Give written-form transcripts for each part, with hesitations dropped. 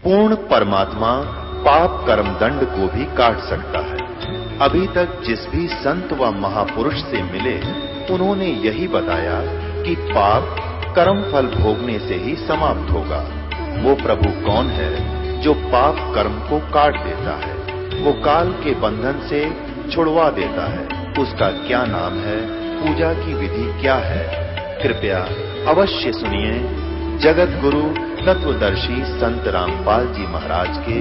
पूर्ण परमात्मा पाप कर्म दंड को भी काट सकता है। अभी तक जिस भी संत व महापुरुष से मिले उन्होंने यही बताया कि पाप कर्म फल भोगने से ही समाप्त होगा। वो प्रभु कौन है जो पाप कर्म को काट देता है, वो काल के बंधन से छुड़वा देता है। उसका क्या नाम है, पूजा की विधि क्या है? कृपया अवश्य सुनिए जगत गुरु तत्वदर्शी संत रामपाल जी महाराज के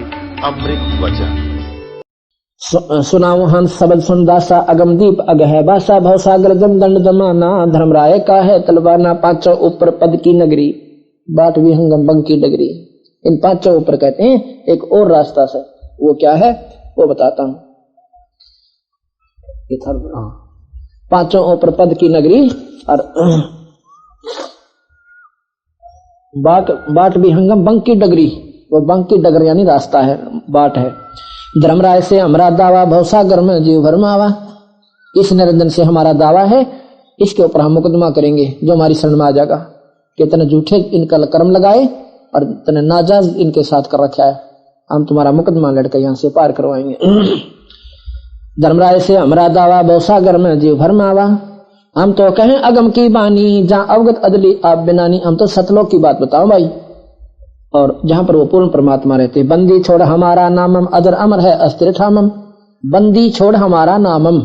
अमृत वचन। सुनाओ हंस सबद सुनदासा अगमदीप अगह बासा भवसागर जम दंड दमाना धर्मराय का है तलवाना पांचों ऊपर पद की नगरी बाट विहंगम बंग की डगरी। इन पांचों ऊपर कहते हैं एक और रास्ता से, वो क्या है वो बताता हूं। पांचों ऊपर पद की नगरी और बाट विहंगम बंग की डगरी, वो बंग की डगर यानी रास्ता है, बाट है। धर्मराय से हमारा दावा भवसागर में जीव भरमावा, इस निरंजन से हमारा दावा है, इसके ऊपर हम मुकदमा करेंगे जो हमारी शरण में आ जाएगा। कि तने झूठे इनका कर्म लगाए और तने नाजायज इनके साथ कर रखा है, हम तुम्हारा मुकदमा लड़के यहां से पार करवाएंगे। धर्मराय से हमारा दावा भवसागर में जीव भरमावा, हम तो कहें अगम की बानी जहां अवगत अदली आप बिनानी। हम तो सतलोक की बात बताओ भाई, और जहां पर वो पूर्ण परमात्मा रहते। बंदी छोड़ हमारा नामम अजर अमर है अस्थिर ठामम। बंदी छोड़ हमारा नामम,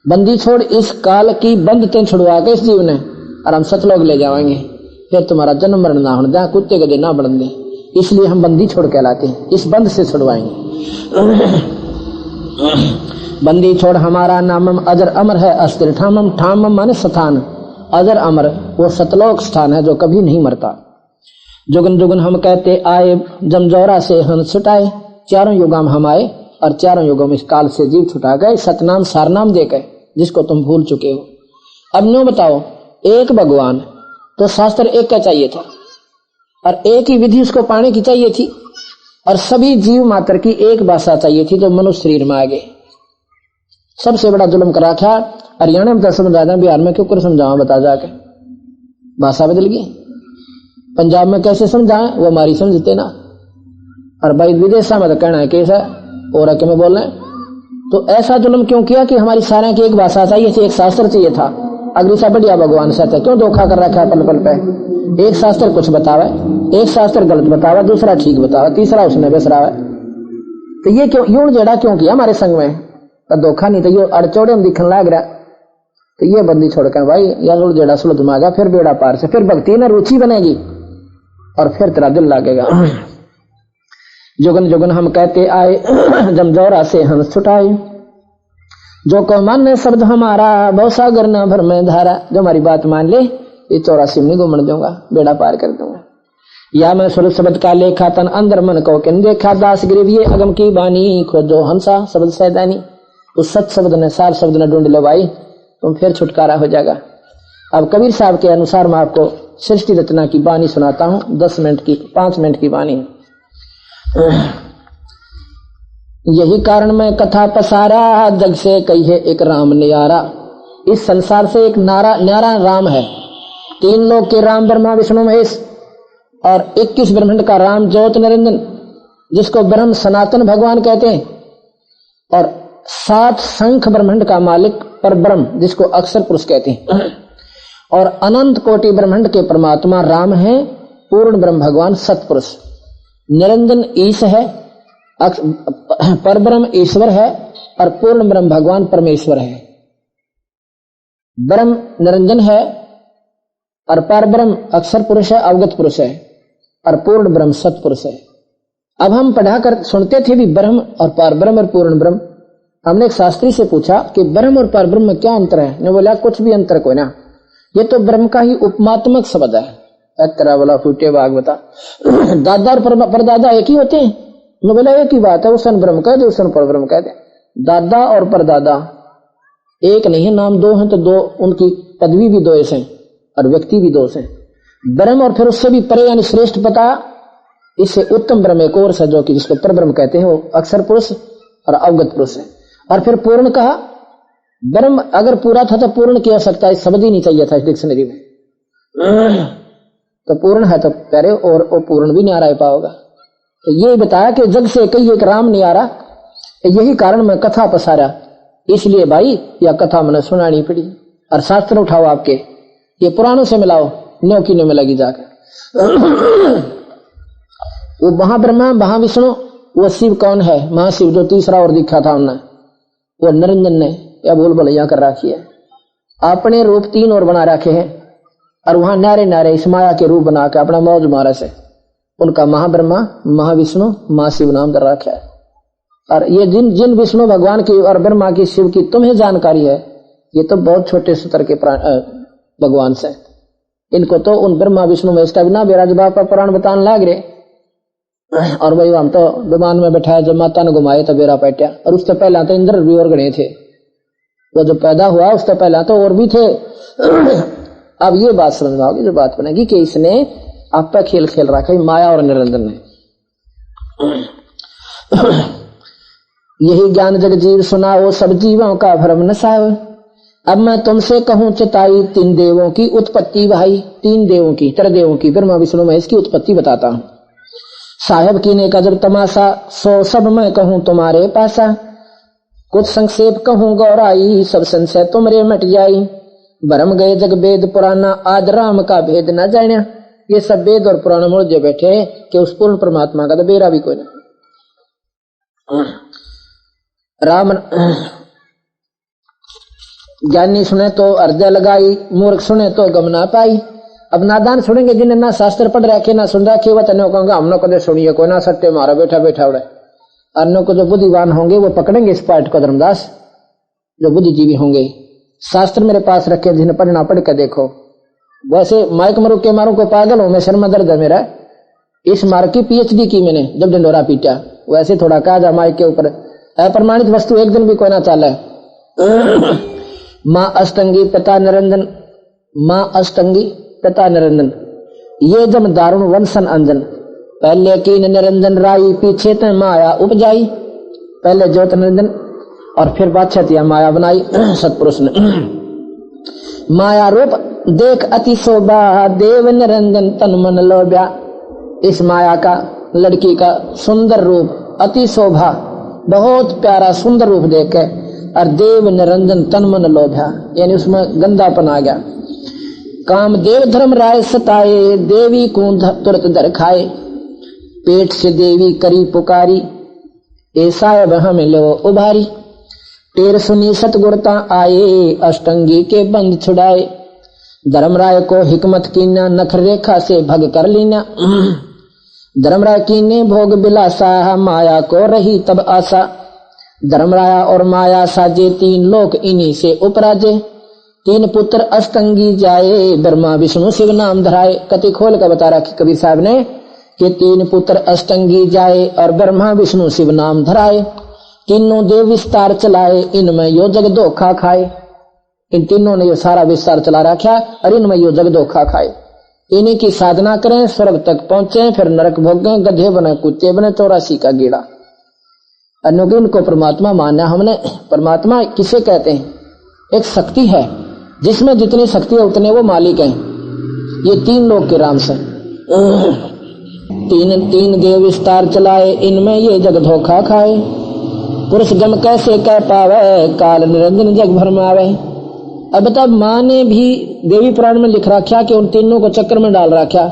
बंदी छोड़ इस काल की बंद ते छुड़वा के इस जीव ने, और हम सतलोक ले जाएंगे, फिर तुम्हारा जन्म मरण ना होने दें, कुत्ते के दिन ना बढ़ दे। इसलिए हम बंदी छोड़ कहलाते हैं, इस बंद से छुड़वाएंगे। बंदी छोड़ हमारा नामम अजर अमर है अस्थिर ठामम। ठामम माने स्थान, अजर अमर वो सतलोक स्थान है जो कभी नहीं मरता। जुगन जुगन हम कहते आए जमजौरा से हंस छुटाए। चारों युगों में हम आए और चारों युगों में इस काल से जीव छुटा गए, सतनाम सारनाम देकर जिसको तुम भूल चुके हो। अब न्यों बताओ, एक भगवान तो शास्त्र एक का चाहिए था और एक ही विधि उसको पाने की चाहिए थी, और सभी जीव मात्र की एक भाषा चाहिए थी जो मनुष्य शरीर में आ गए। सबसे बड़ा जुल्म करा था हरियाणा में, तो समझा बिहार में क्यों कर समझावा बता जाके, भाषा बदल गई। पंजाब में कैसे समझाएं वो हमारी समझते ना, और भाई विदेशा में तो कहना है कैसा और के में बोल रहे हैं। तो ऐसा जुल्म क्यों किया कि हमारी सारे की एक भाषा चाहिए थी, एक शास्त्र चाहिए था। अगली सा बढ़िया भगवान से था, क्यों धोखा कर रखा है पल पल पे। एक शास्त्र कुछ बतावे, एक शास्त्र गलत बतावा, दूसरा ठीक बतावा, तीसरा उसने बेसरावा। तो ये क्यों यूं जेड़ा क्यों किया हमारे संग में, तो धोखा नहीं तो ये अड़चोड़े में दिखने लग रहा। तो ये बंदी छोड़ कर भाई या जेड़ा सुलझ मांगा, फिर बेड़ा पार से, फिर भक्ति में रुचि बनेगी और फिर तेरा दिल लागेगा। जुगन जुगन हम कहते आए जमजौरा से हंस छुटाए। जो को माने शब्द हमारा भवसागर न भर में धारा। जो हमारी बात मान ले ये 84 में घूमने दूंगा, बेड़ा पार कर दूंगा। या मैं सुर शब्द का लेखा तन अंदर मन को किन देखा। दास गिरिव ये अगम की बानी खोजो हंसा शब्द सैदानी। उस सच शब्द ने सार शब्द ने ढूंढ लो भाई, तुम फिर छुटकारा हो जाएगा। अब कबीर साहब के अनुसार मैं आपको सृष्टि रचना की बानी सुनाता हूं, 5 मिनट की बानी। यही कारण मैं कथा पसारा, जग से कहिए एक राम न्यारा। इस संसार से एक न्यारा राम है। 3 लोग के राम ब्रह्मा विष्णु महेश, और 21 ब्रह्मांड का राम ज्योत निरंजन जिसको ब्रह्म सनातन भगवान कहते हैं, और 7 शंख ब्रह्मांड का मालिक पर ब्रह्म जिसको अक्षर पुरुष कहते हैं, और अनंत कोटि ब्रह्मांड के परमात्मा राम है, पूर्ण ब्रह्म भगवान सतपुरुष। निरंजन ईश है, पर ब्रह्म ईश्वर है, और पूर्ण ब्रह्म भगवान परमेश्वर है। ब्रह्म निरंजन है और पर ब्रह्म अक्षर पुरुष है, अवगत पुरुष है, और पूर्ण ब्रह्म सतपुरुष है। अब हम पढ़ा कर सुनते थे भी ब्रह्म और पर ब्रह्म और पूर्ण ब्रह्म। हमने एक शास्त्री से पूछा कि ब्रह्म और पर ब्रह्म में क्या अंतर है। ने बोला कुछ भी अंतर कोई ना, ये तो ब्रह्म का ही उपमात्मक शब्द है। तेरा बोला फूटे बाग बता, दादा और परदादा एक ही होते हैं। मैं बोला एक ही बात है, उसन ब्रह्म कह दे उसन पर ब्रह्म कह दे। दादा और परदादा एक नहीं है, नाम 2 हैं तो 2 उनकी पदवी भी 2 हैं और व्यक्ति भी 2 हैं। ब्रह्म और फिर उससे भी परे यानी श्रेष्ठ पता, इससे उत्तम ब्रह्म एक और है जो कि जिसको पर ब्रह्म कहते हैं, वो अक्षर पुरुष और अवगत पुरुष है। और फिर पूर्ण कहा, ब्रह्म अगर पूरा था तो पूर्ण की आवश्यकता शब्द ही नहीं चाहिए था इस डिक्शनरी में। तो पूर्ण है तो प्यारे, और वो पूर्ण भी न्यारा पाओगा। तो ये बताया कि जग से कई एक राम नहीं आ रहा, यही कारण मैं कथा पसारा, इसलिए भाई यह कथा मैंने सुनानी पड़ी। और शास्त्र उठाओ आपके, ये पुराणों से मिलाओ, न्यो की न्यो मिलेगी जाकर। वो महाब्रह्मा महाविष्णु, वो शिव कौन है? महाशिव जो तीसरा और दिखा था उन्हें, वो निरंजन ने या भूल भलैया कर रखी है, अपने रूप तीन और बना रखे हैं, और वहां नारे नारे इस माया के रूप बना के अपना मौज मारा से उनका महाब्रह्मा महाविष्णु महाशिव नाम कर रखा है। और ये जिन जिन विष्णु भगवान की और ब्रह्मा की शिव की तुम्हें जानकारी है, ये तो बहुत छोटे सूत्र के भगवान से, इनको तो उन ब्रह्मा विष्णु में इसका बिना बेराज बाप पुराण बताने लाग रहे। और वही हम तो विमान में बैठाया, जब माता ने घुमाए तो बेरा पैट्या, और उससे पहला तो इंद्र भी और गणे थे, वो जो पैदा हुआ उससे पहला तो और भी थे। अब ये बात समझ में आओगी, जो बात बनेगी कि इसने आप पे खेल खेल रखा है माया और निरंजन ने। यही ज्ञान जग जीव सुनाओ, सब जीवों का भ्रम नसाओ। अब मैं तुमसे कहूं चिताई, तीन देवों की उत्पत्ति भाई, तीन देवों की, त्रिदेवों की, ब्रह्मा विष्णु महेश की उत्पत्ति बताता हूं। साहेब कीने का जब तमाशा, सो सब मैं कहूं तुम्हारे पासा। कुछ संक्षेप कहूं गौराई, सब संशय तुमरे मिट जाई। भरम गए जग वेद पुराना, आज राम का भेद न जाना। ये सब वेद और पुराण मुझे बैठे कि उस पूर्ण परमात्मा का तो बेरा भी कोई नहीं। राम ज्ञानी सुने तो हृदय लगाई, मूर्ख सुने तो गम ना पाई। अब नादान सुनेंगे जिन्हें ना शास्त्र पढ़ रखे ना सुन रखे, वह तने कहूंगा हमने कदे सुनिए कोई ना, सत्य मारा बैठा बैठा उड़े। अन्यों को जो बुद्धिवान होंगे वो पकड़ेंगे इस पाठ को धर्मदास, जो बुद्धिजीवी होंगे। शास्त्र मेरे पास रखे, जिन्हें पढ़ना पढ़ के देखो। वैसे माइक मरू के मारू को पागल हूं मैं, शर्म दर्द है मेरा। इस मार्ग की पीएचडी की मैंने जब डंडोरा पीटा, वैसे थोड़ा कहा जा माइक के ऊपर, अप्रमाणित वस्तु एक दिन भी कोई ना चाले। माँ अष्टंगी पिता निरंजन, माँ अष्टंगी पिता निरंजन, ये जब दारुण वंशन अंजन। पहले कीन निरंजन राई, पीछे ते माया उपजाई। पहले ज्योत निरंजन और फिर बादशाह या माया बनाई सतपुरुष ने। माया रूप देख अति शोभा, देव निरंजन तन मन लोभ्या। इस माया का, लड़की का सुंदर रूप, अति शोभा, बहुत प्यारा सुंदर रूप देखे, और देव निरंजन तन मन लोभ्या, यानी उसमें गंदापन आ गया। काम देव धर्म राय सताए, देवी को तुरंत दर खाए। पेट से देवी करी पुकारी, ऐसा हमें लो उभारी। टेर सुनी सतगुरता आए, अष्टंगी के बंद छुड़ाए। धर्मराय को हिकमत कीना, नख रेखा से भग कर लीना। धर्मराय कीने भोग बिलासा, माया को रही तब आशा। धर्मराया और माया साजे, तीन लोक इन्हीं से उपराजे। तीन पुत्र अष्टंगी जाए, ब्रह्मा विष्णु शिव नाम धराए। कति खोल कर बता रखी कबीर साहब ने कि तीन पुत्र अष्टंगी जाए और ब्रह्मा विष्णु शिव नाम धराए। तीनों देव विस्तार चलाए, इनमें यो जग धोखा खाए। इन तीनों ने यो सारा विस्तार चला रखा और इनमें यो जग धोखा खाए। इन्हीं की साधना करें, स्वर्ग तक पहुंचे, फिर नरक भोगें, गधे बने कुत्ते बने, 84 का गीड़ा। अन्यों इनको परमात्मा माना हमने। परमात्मा किसे कहते हैं? एक शक्ति है जिसमें जितनी शक्ति है उतने वो मालिक हैं। ये तीन लोग के राम से तीन देव विस्तार चलाए, इनमें ये जग धोखा खाए। पुरुष जम कैसे कह पावे, काल निरंजन जग भरमावे। अब तब माँ ने भी देवी पुराण में लिख रखा कि उन तीनों को चक्कर में डाल रखा।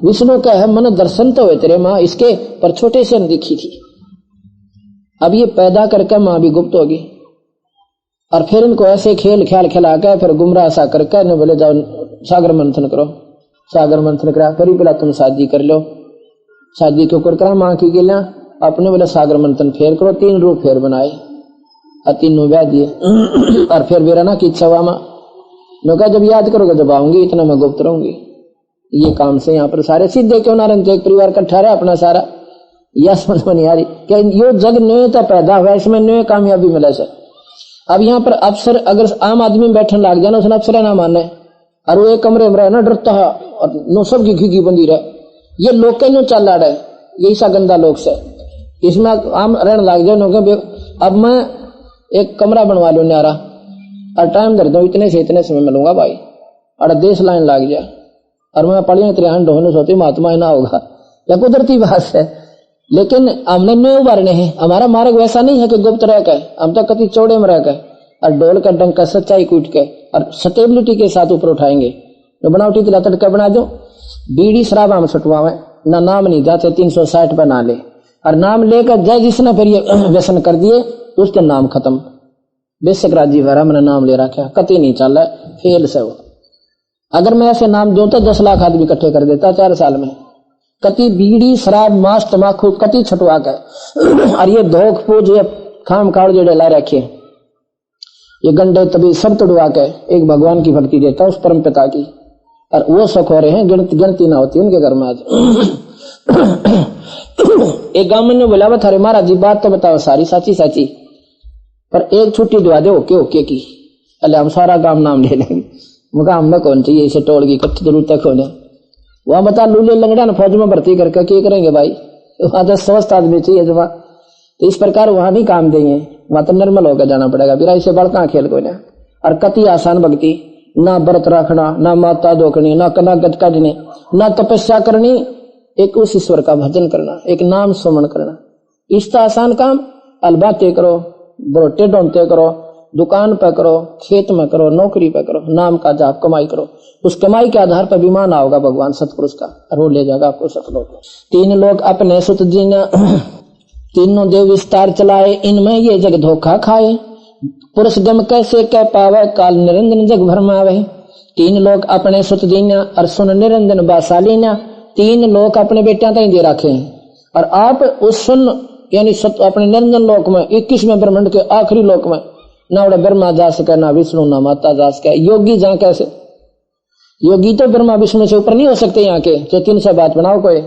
विष्णु का है मन दर्शन तो हुए तेरे माँ, इसके पर छोटे से दिखी थी। अब ये पैदा करके माँ भी गुप्त होगी, और फिर इनको ऐसे खेल ख्याल खिला कर फिर गुमराह सा करके न बोले जाओ सागर मंथन करो। सागर मंथन करा, फिर पहला तुम शादी कर लो। शादी क्यों कर करा माँ की गिला, अपने बोले सागर मंथन फेर करो। 3 रूप फेर बनाए और तीनों ब्याह दिए। और फिर वीराना की इच्छा हुआ माँ ने कहा जब याद करोगे जब आऊंगी, इतना मैं गुप्त रहूंगी। ये काम से यहाँ पर सारे सीधे क्यों ना रहते, एक परिवार इकट्ठा रहा अपना सारा। यह समझ में नहीं आ रही क्या यो जग न्योय तो पैदा हुआ, इसमें न्योय कामयाबी मिले से। अब यहाँ पर अफसर अगर आम आदमी बैठने लग जाए ना, उसने अफसर ना माने, और वो एक कमरे में रहे ना डरता है और नो सब की घी बंदी रहे। ये लोग के नो चल रहा है, यही सा गंदा लोग से इसमें आम रहने लग जाए। अब मैं एक कमरा बनवा लू न्यारा और टाइम दर दो, इतने से इतने समय मिलूंगा भाई, और देश लाइन लग जाए, और मैं पढ़िया तेरे ढोने सोती महात्मा ना होगा। या कुदरती बात है, लेकिन हमने न्यू उभारने हैं। हमारा मार्ग वैसा नहीं है कि गुप्त रह के, हम तो कति चौड़े में रह के और डोल का डंक का सच्चाई कूट के और स्टेबिलिटी के साथ ऊपर उठाएंगे। तो बनावटी तिला तड़का बना दो, बीड़ी शराब हम छुटवावे ना, नाम नहीं जाते 360 पर ना ले, और नाम लेकर जय जिसने फिर ये व्यसन कर दिए उसके नाम खत्म। बेशक राजीव है मैंने नाम ले रखा, कति नहीं चल रहा, फेल से वो। अगर मैं ऐसे नाम दूं तो 10 लाख आदमी इकट्ठे कर देता 4 साल में। कति बीड़ी शराब मांस तमाकू कति छुटवा कर और ये धोख पूज ये खाम काड़ जो ला रखे, ये गंडे तभी सब तोड़वा के एक भगवान की भक्ति देता उस परम पिता की, और वो सुख हो रहे हैं गिनती ना होती उनके घर में आज। एक गांव ने बोला थारे महाराज जी बात तो बताओ सारी साची साची, पर एक छुट्टी दिवा दे ओके ओके की। अरे हम सारा काम नाम ले लेंगे। मुझे हमने कौन चाहिए इसे टोल की कच्ची जरूरत तक होने, वहां बता लूले लंगड़ा ना फौज में भर्ती करके क्या करेंगे भाई, वहां तो स्वस्थ आदमी चाहिए जब, तो इस प्रकार वहां नहीं काम देंगे, वहां तो नॉर्मल होकर जाना पड़ेगा। फिर ऐसे बढ़ता खेल को ना, और कति आसान भक्ति, ना व्रत रखना, ना माता धोकनी, ना कनागत काटनी, ना तपस्या करनी, एक उस ईश्वर का भजन करना, एक नाम सुमन करना, इस आसान काम। अलबाते करो, बरोटे ढूंढते करो, दुकान पे करो, खेत में करो, नौकरी पे करो, नाम का जाप कमाई करो, उस कमाई के आधार पर विमान आओगा भगवान सतपुरुष का, और वो ले जाएगा आपको सफल। 3 लोग अपने सुत जीना, तीनों देव विस्तार चलाए, इनमें ये जग धोखा खाए, पुरुष गम कैसे कह पावे, काल निरंजन जग भरमावे। 3 लोग अपने सुत जीना और सुन निरंजन बासालीना, 3 लोग अपने बेटियां तक दे रखे हैं, और आप उस सुन यानी अपने निरंजन लोक में 21वें ब्रह्मांड के आखिरी लोक में ना उड़ा ब्रह्मा जा सके, ना विष्णु, ना माता जा सके। योगी जहां कैसे, योगी तो ब्रह्मा विष्णु से ऊपर नहीं हो सकते यहाँ के, जो 3 से बात बनाओ कोई,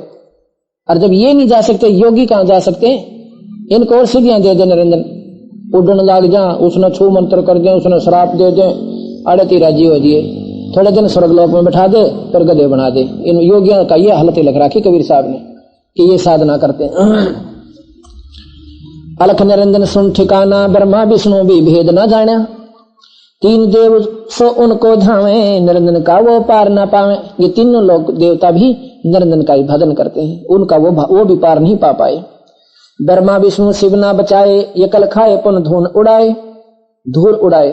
और जब ये नहीं जा सकते योगी कहां जा सकते। इनको और सिद्धियां दे दे निरंजन, उड़न लाग जा, उसने छू मंत्र कर दे, उसने श्राप दे दे, अड़ती राजी हो दिए, थोड़े दिन स्वर्गलोक में बैठा दे, फिर गधे बना दे। इन योगियों का ये हालत लिख रखी कबीर साहब ने कि ये साधना करते हैं। अलख निरंजन सुन ठिकाना, ब्रह्मा विष्णु भी भेद न जाना, 3 देव सो उनको धावे, निरंजन का वो पार न पावे। ये 3 लोग देवता भी निरंजन का ही भजन करते हैं, उनका वो भी पार नहीं पा पाए। ब्रह्मा विष्णु शिव ना बचाए, ये कल खाए पुन धूल उड़ाए।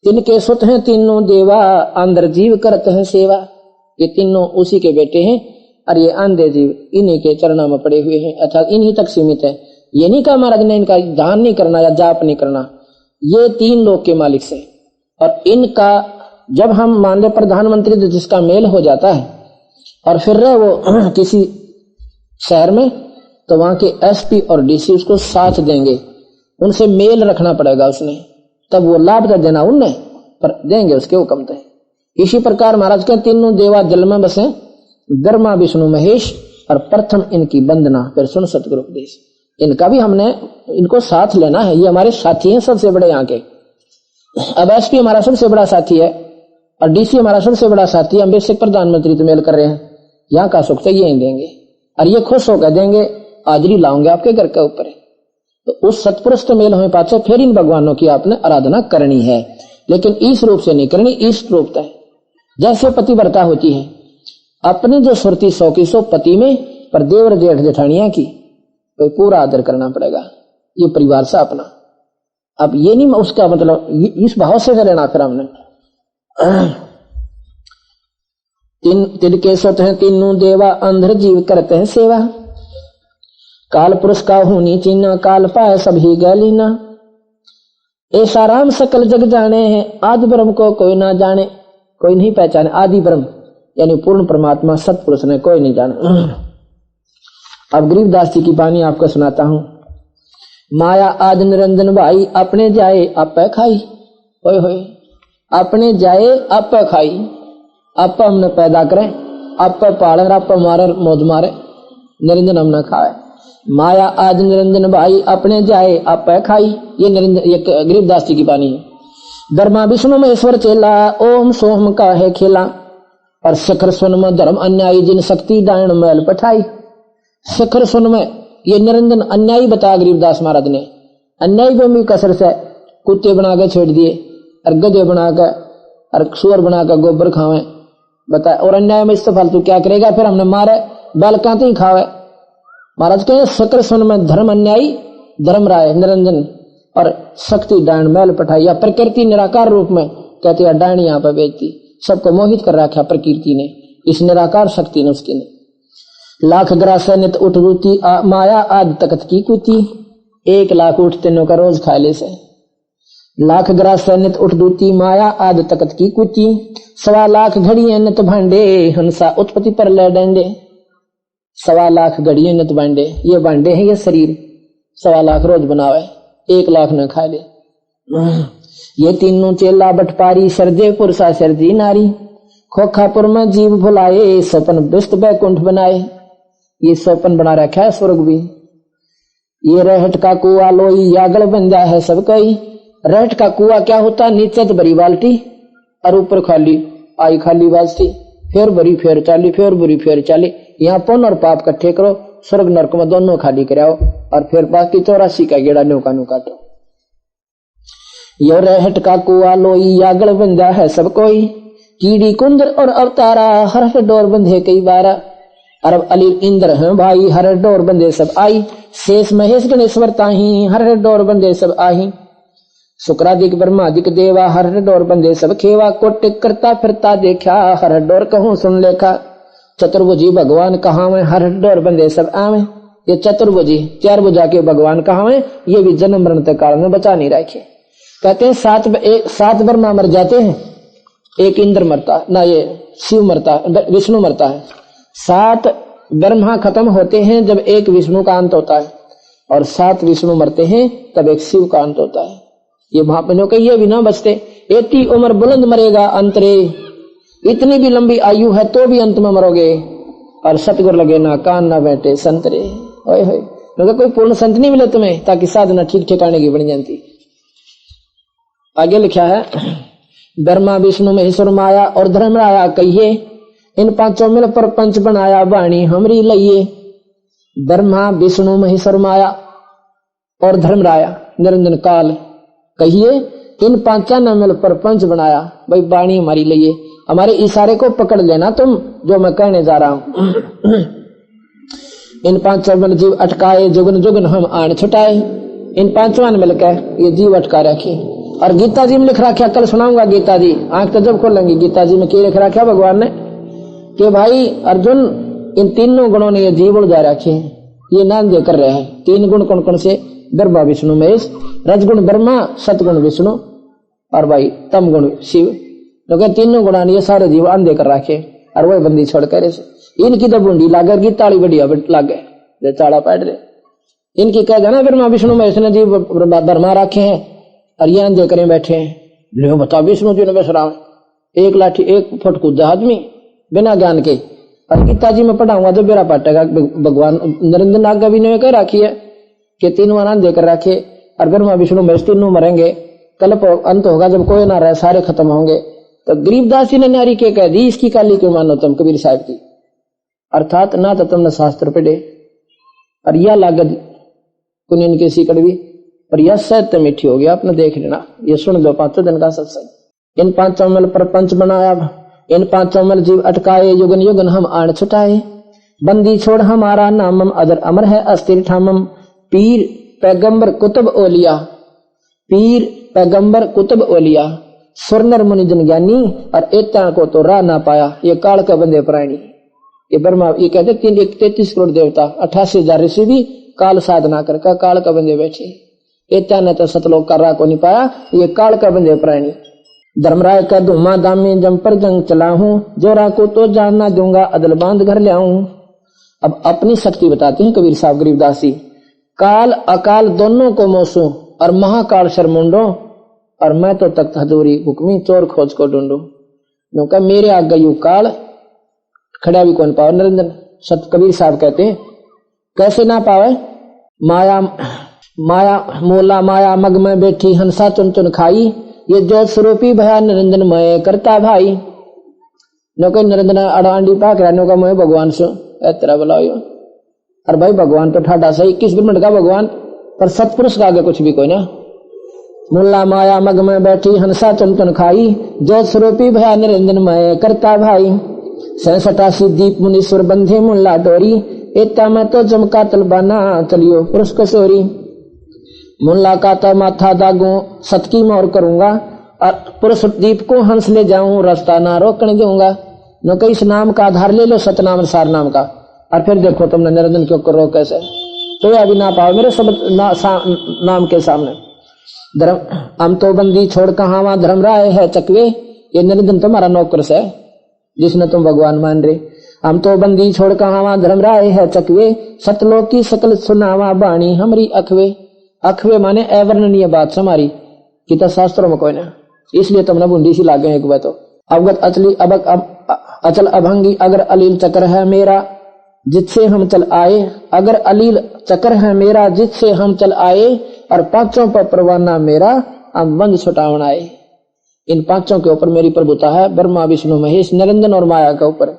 इनके सुत हैं 3 देवा, अंदर जीव करते हैं सेवा। ये 3 उसी के बेटे हैं, और ये आंधे जीव इन्हीं के चरणों में पड़े हुए हैं, अर्थात इन्हीं तक सीमित है। ये नहीं कहा महाराज ने इनका ध्यान नहीं करना या जाप नहीं करना, ये 3 लोग के मालिक से। और इनका जब हम मान ले प्रधानमंत्री जिसका मेल हो जाता है और फिर रहे वो किसी शहर में, तो वहां के एसपी और डीसी उसको साथ देंगे, उनसे मेल रखना पड़ेगा उसने, तब वो लाभ तो देना उनने, पर देंगे उसके हुक्म थे। इसी प्रकार महाराज के 3 देवा जल में बसे, ब्रह्मा विष्णु महेश, और प्रथम इनकी वंदना, फिर सुन सतगुरु उपदेश। इनका भी हमने इनको साथ लेना है, ये हमारे साथी हैं सबसे बड़े यहाँ के। अब एसपी हमारा सबसे बड़ा साथी है और डीसी हमारा सबसे बड़ा साथी है। हम बेशक प्रधानमंत्री तो मेल कर रहे हैं, यहाँ का सुख तो ये ही देंगे, और ये खुश होकर देंगे, हाजिरी लाओगे आपके घर के ऊपर। तो उस सतपुरुष तो मेल हमें पाचे, फिर इन भगवानों की आपने आराधना करनी है, लेकिन इस रूप से नहीं करनी, इस रूप है जैसे पतिव्रता होती है, अपनी जो सुरती 100 की 100 पति में, पर देवर जेठ जेठानिया की तो पूरा आदर करना पड़ेगा, ये परिवार से अपना। अब ये नहीं उसका मतलब इस भाव से लेना। फिर हमने 3 के सुत हैं 3 देवा, अंधर जीव करते हैं सेवा। काल पुरुष का होनी चीना, काल पाए सभी गैलीना। ऐसा राम सकल जग जाने हैं, आदि ब्रह्म को कोई ना जाने, कोई नहीं पहचाने। आदि ब्रह्म यानी पूर्ण परमात्मा सतपुरुष ने कोई नहीं जाना। अब गरीबदास जी की बानी आपको सुनाता हूं। माया आज निरंजन भाई, अपने जाए आप खाई। होए होए, अपने जाए आप खाई, आप हमने पैदा करें, आप पाले, आप मारे मौज मारे, निरंजन हम न खाए। माया आज निरंजन भाई, अपने जाए आप खाई। ये निरंजन, ये गरीबदास जी की बानी है। ब्रह्मा विष्णु महेश्वर चेला, ओम सोम का है खेला। और शिखर सुन में धर्म अन्यायी, जिन शक्ति दायण मैल पठाई। शिखर सुन में ये निरंजन अन्यायी बताया गरीबदास महाराज ने। अन्यायी को भी कसर से कुत्ते बना के छोड़ दिए, और गधे बनाकर और सुअर बनाकर गोबर खावे बताए। और अन्याय में इससे फालतू क्या करेगा, फिर हमने मारे बैल कांते ही खावे। महाराज कहे शक्र सुन में धर्म अन्यायी धर्म राय निरंजन और शक्ति डायन मैल पठाई, या प्रकृति निराकार रूप में कहते हैं डायन यहाँ पर बेचती, सबको मोहित कर रखा प्रकृति ने, इस निराकार शक्ति ने उसकी ने। लाख ग्रास नित उठ रूती माया आद तकत की कुती, 1 लाख उठ तीनों का रोज खा ले से। लाख ग्रास नित उठ दूती माया आद तकत की कुती, 1.25 लाख घड़ियां नित भांडे हंसा उत्पत्ति पर ले डंडे। 1.25 लाख घड़ियां नित भांडे, ये भांडे हैं ये शरीर, 1.25 लाख रोज बनावे, 1 लाख न खा ले। ये तीनों चेला बटपारी सर्जे पुरुषा सर्जी नारी, खोखापुर में जीव भुलाए स्वपन विस्त बैकुंठ बनाए। ये स्वपन बना रखा है स्वर्ग भी। ये रहट का कुआ लोई यागल बन जा है सब कई। रहट का कुआ क्या होता, नीचे तो बड़ी बाल्टी और ऊपर खाली, आई खाली बाल्टी, फिर बड़ी फिर चाली, फिर बुरी फिर चाली। यहाँ पुण्य और पाप इकट्ठे करो, स्वर्ग नरक में दोनों खाली कराओ, और फिर बाकी 84 का गेड़ा न्यू कानू काटो। यो रहट का कुआ लोई यागल बन जा है सब कोई, कीड़ी कुंदर और अवतारा हर डोर बंधे कई बारा। अरब अली इंद्र हैं भाई हर डोर बंधे सब आई, शेष महेश गणेश्वर ताही हर डोर बंधे सब आही। शुक्रादिक ब्रह्मादिक देवा हर डोर बंधे सब खेवा, कोटिक करता फिरता देखा हर डोर कहूं सुन लेखा। चतुर्भुजी भगवान कहाँ में हर डोर बंधे सब आवे। ये चतुर्भुजी 4 भुजा के भगवान कहाँ में, ये भी जन्म मरण के काल में बचा नहीं रखे। कहते हैं 7 ब्रह्मा मर जाते हैं, 1 इंद्र मरता ना, ये शिव मरता, विष्णु मरता है। 7 ब्रह्मा खत्म होते हैं जब 1 विष्णु का अंत होता है, और 7 विष्णु मरते हैं तब 1 शिव का अंत होता है। ये महात्माओं के ये भी ना बचते, इतनी उम्र बुलंद मरेगा अंतरे, इतनी भी लंबी आयु है तो भी अंत में मरोगे, और सतगुर लगे ना कान ना बैठे संतरे। ओए होए, क्योंकि कोई पूर्ण संत नहीं मिले तुम्हें ताकि साधना ठीक ठिकाने की बन जाती। आगे लिखा है, ब्रह्मा विष्णु महेश्वर माया और धर्मराया कहिए, इन 5 मिल पर पंच बनाया वाणी हमरी लइए। ब्रह्मा विष्णु महेश्वर माया और धर्मराया निरंजन काल कहिए, इन 5 ने मिल पर पंच बनाया, भाई वाणी हमारी लइए, हमारे इशारे को पकड़ लेना तुम जो मैं कहने जा रहा हूं। इन 5 मिल जीव अटकाए जुगन जुगन हम आन छुटाए। इन 5 ने मिलकर ये जीव अटका रखे। और गीता जी में लिख रखा, कल सुनाऊंगा गीता जी, आंख तो जब खोलेंगे गीता जी में क्या लिख रखा भगवान ने, कि भाई अर्जुन इन तीनों गुणों ने ये जीव उड़ जा रखे हैं, ये नाम दे कर रहे हैं। 3 गुण कौन कौन से, ब्रह्मा विष्णु महेश, रजगुण ब्रह्मा सतगुण विष्णु और भाई तम गुण शिव। तो तीनों गुणा ने ये सारे जीव अंधे कर रखे, और वही बंदी छोड़ कर इनकी तो बूंदी लागे गीताड़ी बढ़िया लागे जो चाड़ा पैड रहे। इनकी कह जाना ब्रह्मा विष्णु महेश ने जीव धर्मा रखे हैं और ये अंधे करें बैठे हैं। लो बता विष्णु जी ने बस राम 1 लाठी 1 फुट कूदा आदमी बिना ज्ञान के। और गीता जी में पढ़ाऊंगा जब बेरा पाटेगा, भगवान नरेंद्र नाग कवि ने कह रखी है कि 3 आनंद देकर रखे, और ब्रह्मा विष्णु महेश तीनों मरेंगे, कल्प अंत होगा जब कोई ना रहे सारे खत्म होंगे। तो गरीबदास जी ने नारी के कह दी, इसकी काली क्यों मानो तुम कबीर साहब की, अर्थात ना तो तुमने शास्त्र पढ़े और यह लागत कुनियन की सी कड़वी, और यह सत्य मीठी हो गया। आपने देख लेना, ये सुन लो 5 दिन का सत्संग। इन 5 मिल पर पंच बनाया, इन 5 मिल जीव अटकाए युगन युगन हम आन छुटाए। बंदी छोड़ हमारा नामम अदर अमर है अस्थिर ठामम। पीर पैगंबर कुतुब ओलिया, पीर पैगंबर कुतुब ओलिया, स्वर्णर मुनि जन ज्ञानी, और एता को तो राह ना पाया ये काल का बंदे प्राणी। ये ब्रह्मा ये कहते 33 करोड़ देवता 88,000 ऋषि भी काल साधना करके काल का बंदे बैठे, एता ने तो सतलोक का राह को नहीं पाया, ये काल का बंदे प्राणी। धर्मराय का धूमा दामी जम पर जंग चला हूं, जोरा को तो जान ना दूंगा अदल बांध घर ले आऊं। अब अपनी शक्ति बताते हैं कबीर साहब गरीबदास जी, काल अकाल दोनों को मोसूं और महाकाल शर्मुंडो, और मैं तो तख्त हजूरी हुक्मी चोर खोज को ढूंढूं। क्योंकि मेरे आगे यू काल खड़ा भी कौन पावे निरंजन। सत कबीर साहब कहते हैं कैसे ना पावे, माया माया मोला माया मग में बैठी हंसा चुन चुन खाई, ये जो स्वरूपी भया निरंजन मय करता भाई। नो निरंजन अड़ांडी पाक रहने का मैं भगवान से तेरा बुलाओ। और भाई भगवान तो ठाडा सही 21 मिनट का भगवान, पर सतपुरुष का आगे कुछ भी कोई ना। मुल्ला माया मग में बैठी हंसा चुन चुन खाई, जो स्वरूपी भया निरंजन मय करता भाई। 87 दीप मुनीश्वर बंधे मुल्ला डोरी, एता मैं तो चमका तलबाना चलियो पुरुष कसोरी। मुल्ला का तो माथा दागू सत की मोर करूंगा और पुरुष दीप को हंस ले जाऊं रास्ता ना रोकने दूंगा। न कई इस नाम का आधार ले लो सतनाम सार नाम का और फिर देखो तुमने निरंजन क्यों करो कैसे तो अभी ना पाओ मेरे सब नाम के सामने। धर्म हम तो बंदी छोड़ कहाँ वहां धर्म राय है चकवे, ये निरंजन तुम्हारा नौकर से जिसने तुम भगवान मान रहे। हम तो बंदी छोड़ कहाँ वहां धर्म राय है चकवे, सतलोक की सकल सुनावा बाणी हमारी अखवे। अखवे माने अवर्णनीय बात हमारी कि तो शास्त्रों में कोई ना, इसलिए तुमने बूंदी सी लागे एक बार तो। अवगत अचली अचल अभंगी अगर अलील चक्र है मेरा जिससे हम चल आए, अगर अलील चक्र है मेरा जिससे हम चल आए और पांचों पर परवाना मेरा हम बंद छुटावन आए। इन पांचों के ऊपर मेरी प्रभुता है, ब्रह्मा विष्णु महेश निरंजन और माया के ऊपर।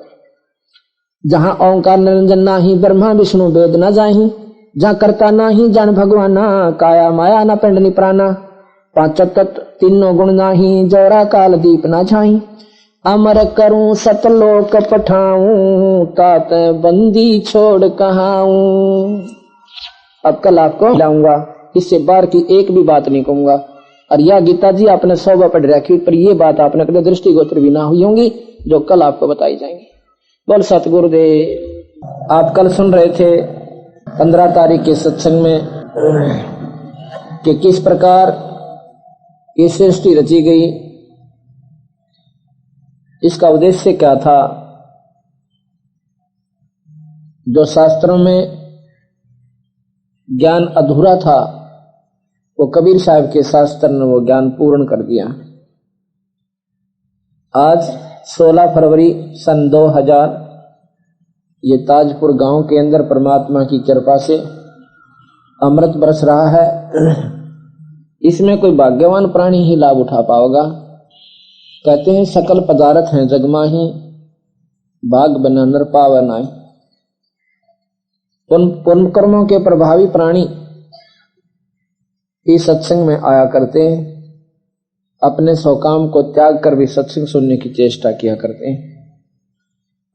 जहां ओंकार निरंजन नाही ब्रह्मा विष्णु वेद न जाही, जहां करता नाही जान भगवाना काया माया न पिंड निप्राना। पांच तत्व तीनों गुण नाही जोरा काल दीप न झाई, अमर करूं सतलोक पठाऊं तात बंदी छोड़ कहाऊं। अब कल आपको लाऊंगा, इससे बार की एक भी बात नहीं कहूंगा। और यह गीता जी आपने 100 बार पढ़ रखी, पर यह बात आपने कभी दृष्टिगोचर भी ना हुई होंगी जो कल आपको बताई जाएंगी। बोल सतगुरुदेव। आप कल सुन रहे थे 15 तारीख के सत्संग में कि किस प्रकार ये सृष्टि रची गई, इसका उद्देश्य क्या था। जो शास्त्रों में ज्ञान अधूरा था वो कबीर साहब के शास्त्र ने वो ज्ञान पूर्ण कर दिया। आज 16 फरवरी सन 2000 ये ताजपुर गांव के अंदर परमात्मा की कृपा से अमृत बरस रहा है। इसमें कोई भाग्यवान प्राणी ही लाभ उठा पाएगा। कहते हैं सकल पदार्थ हैं जगमाही, भाग बना नर पावा नाई। पुण्य कर्मों के प्रभावी प्राणी इस सत्संग में आया करते हैं, अपने स्वकाम को त्याग कर भी सत्संग सुनने की चेष्टा किया करते हैं।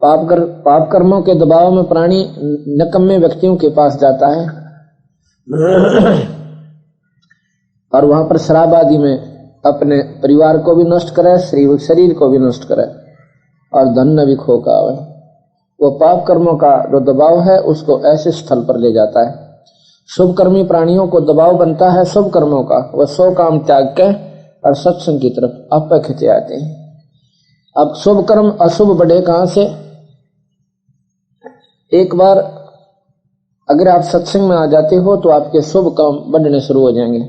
पाप कर्मों के दबाव में प्राणी निकम्मे व्यक्तियों के पास जाता है और वहां पर शराब आदि में अपने परिवार को भी नष्ट करे, शरीर को भी नष्ट करे और धन न भी खो का आवे। वो पाप कर्मों का जो दबाव है उसको ऐसे स्थल पर ले जाता है। शुभ कर्मी प्राणियों को दबाव बनता है शुभ कर्मों का, वह 100 काम त्याग के और सत्संग की तरफ आप खिंचे आते हैं। अब शुभ कर्म अशुभ बढ़े कहां से। एक बार अगर आप सत्संग में आ जाते हो तो आपके शुभ काम बढ़ने शुरू हो जाएंगे।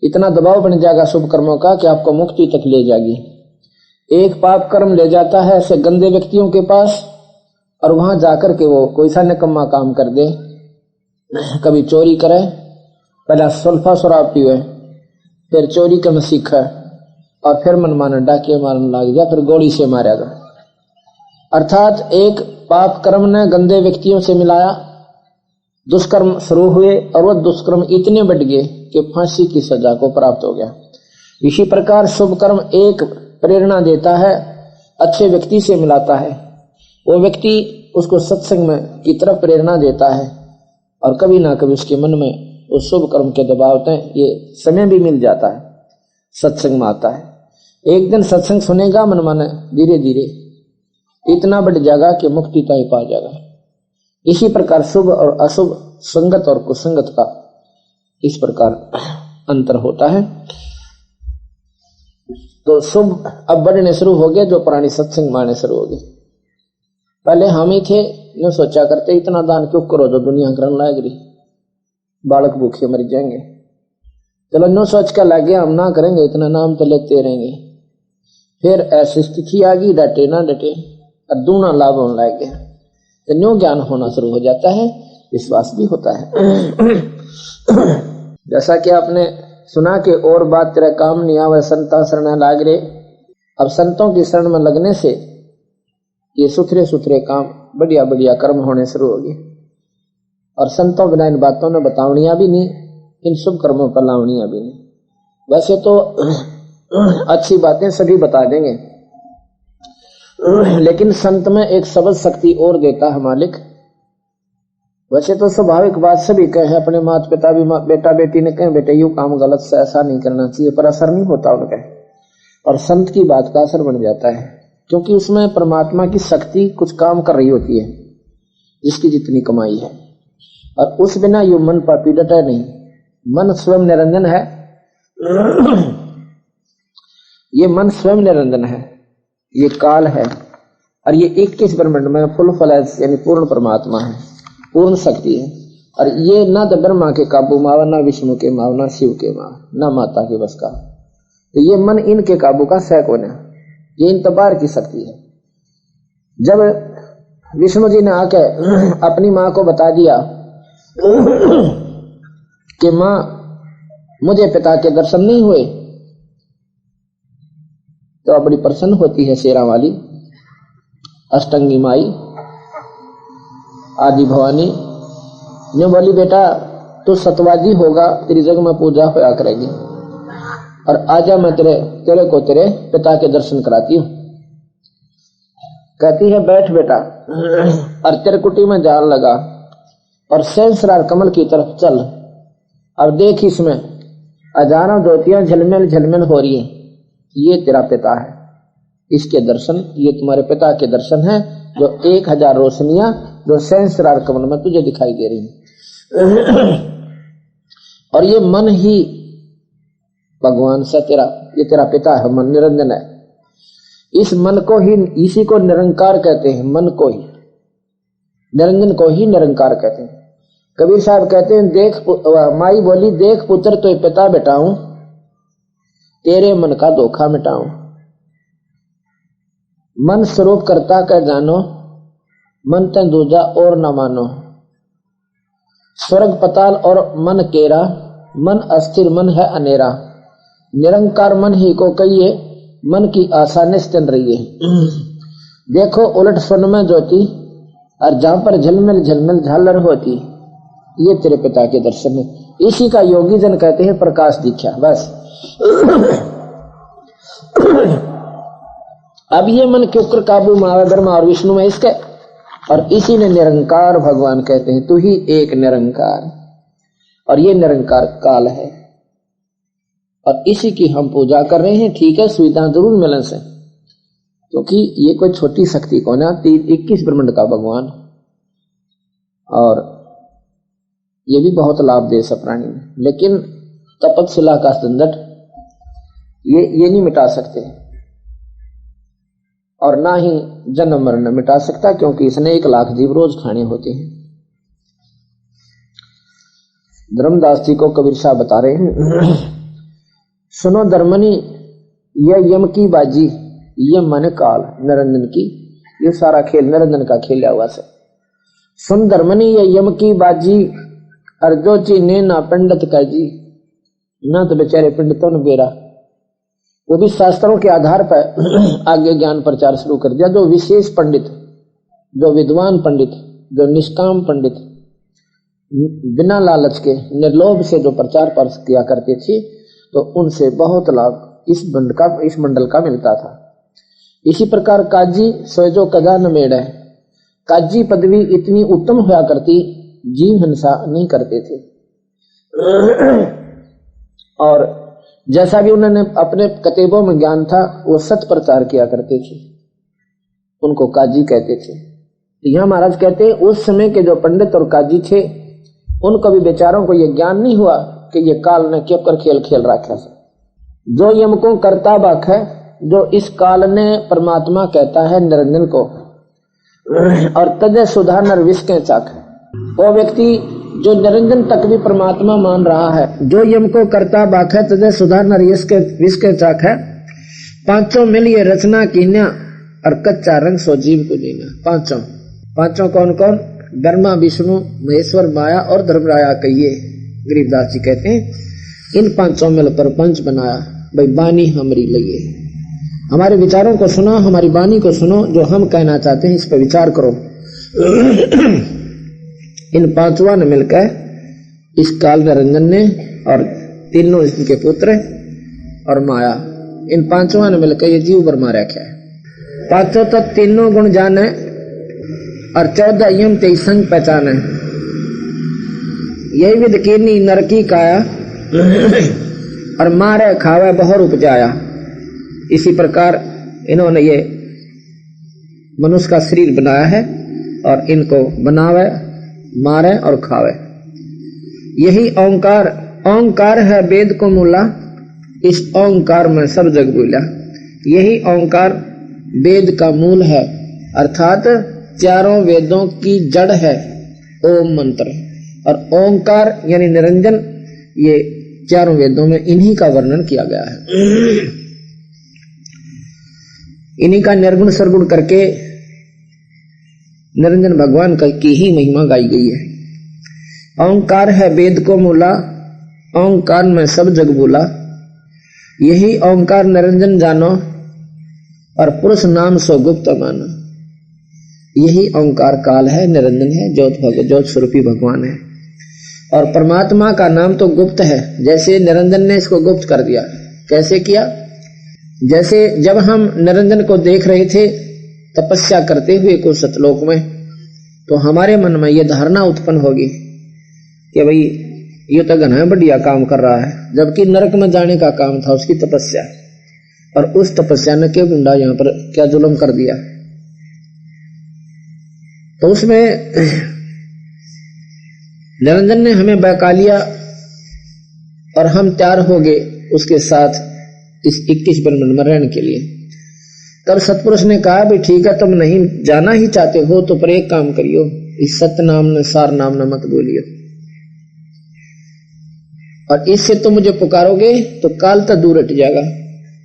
इतना दबाव बन जाएगा शुभ कर्मों का कि आपको मुक्ति तक ले जाएगी। एक पाप कर्म ले जाता है ऐसे गंदे व्यक्तियों के पास और वहां जाकर के वो कोई सा निकम्मा काम कर दे। कभी चोरी करे, पहला सल्फा शराब पीवे, फिर चोरी का सीखा और फिर मनमाना डाके मारने लग जा, फिर गोली से मारा जा। अर्थात एक पाप कर्म ने गंदे व्यक्तियों से मिलाया, दुष्कर्म शुरू हुए और वह दुष्कर्म इतने बढ़ गए कि फांसी की सजा को प्राप्त हो गया। इसी प्रकार शुभ कर्म एक प्रेरणा देता है, अच्छे व्यक्ति से मिलाता है, वो व्यक्ति उसको सत्संग में की तरफ प्रेरणा देता है और कभी ना कभी उसके मन में उस शुभ कर्म के दबाव में ये समय भी मिल जाता है, सत्संग में आता है। एक दिन सत्संग सुनेगा, मन माने धीरे धीरे इतना बढ़ जाएगा कि मुक्ति तक पा जाएगा। इसी प्रकार शुभ और अशुभ, संगत और कुसंगत का इस प्रकार अंतर होता है। तो शुभ अब बढ़ने शुरू हो गए, जो प्राणी सत्संग माने शुरू हो गए। पहले हम ही थे न सोचा करते इतना दान क्यों करो जो दुनिया करने लायक रही, बालक भूखे मर जाएंगे। चलो न सोच कर लगे हम ना करेंगे, इतना नाम तो लेते रहेंगे। फिर ऐसी स्थिति आ गई, डटे ना डटे और दूना लाभ होने लग गया। तो न्यू ज्ञान होना शुरू हो जाता है, विश्वास भी होता है। जैसा कि आपने सुना कि और बात तेरा काम नहीं आवे संता शरण लाग रे। अब संतों की शरण में लगने से ये सुथरे सुथरे काम, बढ़िया बढ़िया कर्म होने शुरू हो गए। और संतों बिना इन बातों ने बतावनिया भी नहीं, इन शुभ कर्मों पर लावनिया भी नहीं। वैसे तो अच्छी बातें सभी बता देंगे, लेकिन संत में एक शब्द शक्ति और देता है मालिक, वैसे तो स्वाभाविक बात सभी कहे, अपने माता पिता भी बेटा बेटी ने कहे बेटे यू काम गलत से ऐसा नहीं करना चाहिए, पर असर नहीं होता उनका। और संत की बात का असर बन जाता है, क्योंकि उसमें परमात्मा की शक्ति कुछ काम कर रही होती है जिसकी जितनी कमाई है। और उस बिना यू मन पापी डटा नहीं, मन स्वयं निरंजन है। ये मन स्वयं निरंजन है, ये काल है, और ये 21 ब्रह्मांड में फुल फ्लैश यानी पूर्ण परमात्मा है, पूर्ण शक्ति है। और ये ना तो ब्रह्मा के काबू में आवा, ना विष्णु के माव, ना शिव के माव, ना माता के बस का। तो ये मन इनके काबू का सैकड़ों है, ये इन तबार की शक्ति है। जब विष्णु जी ने आके अपनी माँ को बता दिया कि माँ मुझे पिता के दर्शन नहीं हुए, तो बड़ी प्रसन्न होती है शेरा वाली अष्टंगी माई आदि भवानी। जो बोली बेटा तू सतवादी होगा, तेरी जग में पूजा होया करेगी, और आजा मैं तेरे को तेरे पिता के दर्शन कराती हूँ। कहती है बैठ बेटा, और तेरे कुटी में जाल लगा और सहस्रार कमल की तरफ चल। अब देख इसमें हजारों ज्योतियां झलमिल झलमिल हो रही है, ये तेरा पिता है, इसके दर्शन, ये तुम्हारे पिता के दर्शन है, जो 1000 रोशनियां जो सहस्रार कमल में तुझे दिखाई दे रही है। और ये मन ही भगवान से ये तेरा पिता है, मन निरंजन है। इस मन को ही, इसी को निरंकार कहते हैं, मन को ही, निरंजन को ही निरंकार कहते हैं। कबीर साहब कहते हैं देख माई बोली देख पुत्र तो पिता बेटाऊं, तेरे मन का धोखा मिटाऊं। मन स्वरूप करता कह जानो, मन तन दूजा और न मानो। स्वर्ग पताल और मन केरा, मन अस्थिर मन है अनेरा। निरंकार मन ही को कहिए, मन की आशा निश्चल रही है। देखो उलट स्वर्ण में ज्योति, और जहां पर झलमिल झलमिल झालर होती, ये तेरे पिता के दर्शन है। इसी का योगी जन कहते हैं प्रकाश दीक्षा। बस अब ये मन के ऊपर काबू में ब्रह्मा और विष्णु में इसके, और इसी ने निरंकार भगवान कहते हैं, तू ही एक निरंकार। और ये निरंकार काल है, और इसी की हम पूजा कर रहे हैं। ठीक है, सुविधा जरूर मिलने से, क्योंकि ये कोई छोटी शक्ति को ना, 21 ब्रह्मांड का भगवान, और ये भी बहुत लाभ दे सब प्राणी में। लेकिन तपस्या का झंझट ये नहीं मिटा सकते, और ना ही जन्म मरण मिटा सकता, क्योंकि इसने 1 लाख जीव रोज खाने होते हैं। धर्मदास जी को कबीर साहब बता रहे हैं, सुनो धर्मनी यह यम की बाजी, ये मन काल निरंजन की, ये सारा खेल निरंजन का खेल हुआ से। सुन धर्मनी यह यम की बाजी, अर्जो चीने ना पंडित का जी। ना तो बेचारे पंडितों ने बेरा, वो भी शास्त्रों के आधार पर आगे ज्ञान प्रचार शुरू कर दिया। जो विशेष पंडित, जो विद्वान पंडित, जो निष्काम पंडित, बिना लालच के निर्लोभ से जो प्रचार किया करते थे, तो उनसे बहुत लाभ इस मंडल का मिलता था। इसी प्रकार काजी सोजो कदा न मेड़ है, काजी पदवी इतनी उत्तम हुआ करती, जीव हिंसा नहीं करते थे। और जैसा भी उन्होंने अपने कतेबों में ज्ञान था, वो सत प्रचार किया करते थे, उनको काजी कहते थे। यह महाराज कहते हैं उस समय के जो पंडित और काजी थे, उनको भी बेचारों को यह ज्ञान नहीं हुआ कि ये काल ने क्यों कर खेल खेल रखा है। जो यम को करता बाक है, जो इस काल ने परमात्मा कहता है निरंजन को, और तजय सुधा नर विष के चाक है। वो व्यक्ति जो निरंजन तक भी परमात्मा मान रहा है, जो यम को करता बाक है, तजय सुधा नर विष के चाक है। 5 मिल ये रचना कीन्या, और कच्चा रंग सो जीव को जीना। 5 कौन कौन? ब्रह्मा विष्णु महेश्वर माया और धर्मराया कहिए। गरीबदास जी कहते हैं इन 5 मिल पर पंच बनाया, भाई बानी हमारी लगे। हमारे विचारों को सुनो, हमारी बानी को सुनो, जो हम कहना चाहते हैं इस पर विचार करो। इन 5वां ने मिलकर इस काल निरंजन ने, और तीनों इनके पुत्र और माया, इन 5वां ने मिलकर ये जीव बरमा रखा है। 5 तो तीनों गुण जाने, और 14 यम 23 संग पहचाने। यही विध कीनी नरकी काया और मारे खावे बहुर उपजाया। इसी प्रकार इन्होंने ये मनुष्य का शरीर बनाया है और इनको बनावे, मारे और खावे। यही ओंकार, ओंकार है वेद को मूला, इस ओंकार में सब जग बोला। यही ओंकार वेद का मूल है, अर्थात चारों वेदों की जड़ है ओम मंत्र। और ओंकार यानी निरंजन, ये चारों वेदों में इन्हीं का वर्णन किया गया है। इन्हीं का निर्गुण सरगुण करके निरंजन भगवान की ही महिमा गाई गई है। ओंकार है वेद को मूला, ओंकार में सब जग बोला। यही ओंकार निरंजन जानो और पुरुष नाम सो गुप्त मानो। यही ओंकार काल है, निरंजन है, ज्योत स्वरूपी भगवान है। और परमात्मा का नाम तो गुप्त है, जैसे निरंजन ने इसको गुप्त कर दिया। कैसे किया? जैसे जब हम निरंजन को देख रहे थे तपस्या करते हुए कुछ सतलोक में, तो हमारे मन में यह धारणा उत्पन्न होगी कि भाई ये तो घना बढ़िया काम कर रहा है, जबकि नरक में जाने का काम था उसकी तपस्या। और उस तपस्या ने के गुंडा यहाँ पर क्या जुल्म कर दिया। तो उसमें निरंजन ने हमें बहका लिया और हम तैयार हो गए उसके साथ इस 21 ब्रह्मांड में रहने के लिए। तब सतपुरुष ने कहा भी ठीक है, तुम नहीं जाना ही चाहते हो तो पर एक काम करियो, इस सत्य नाम ने सार नाम न मत बोलियो, और इससे तुम मुझे पुकारोगे तो काल तक दूर हट जाएगा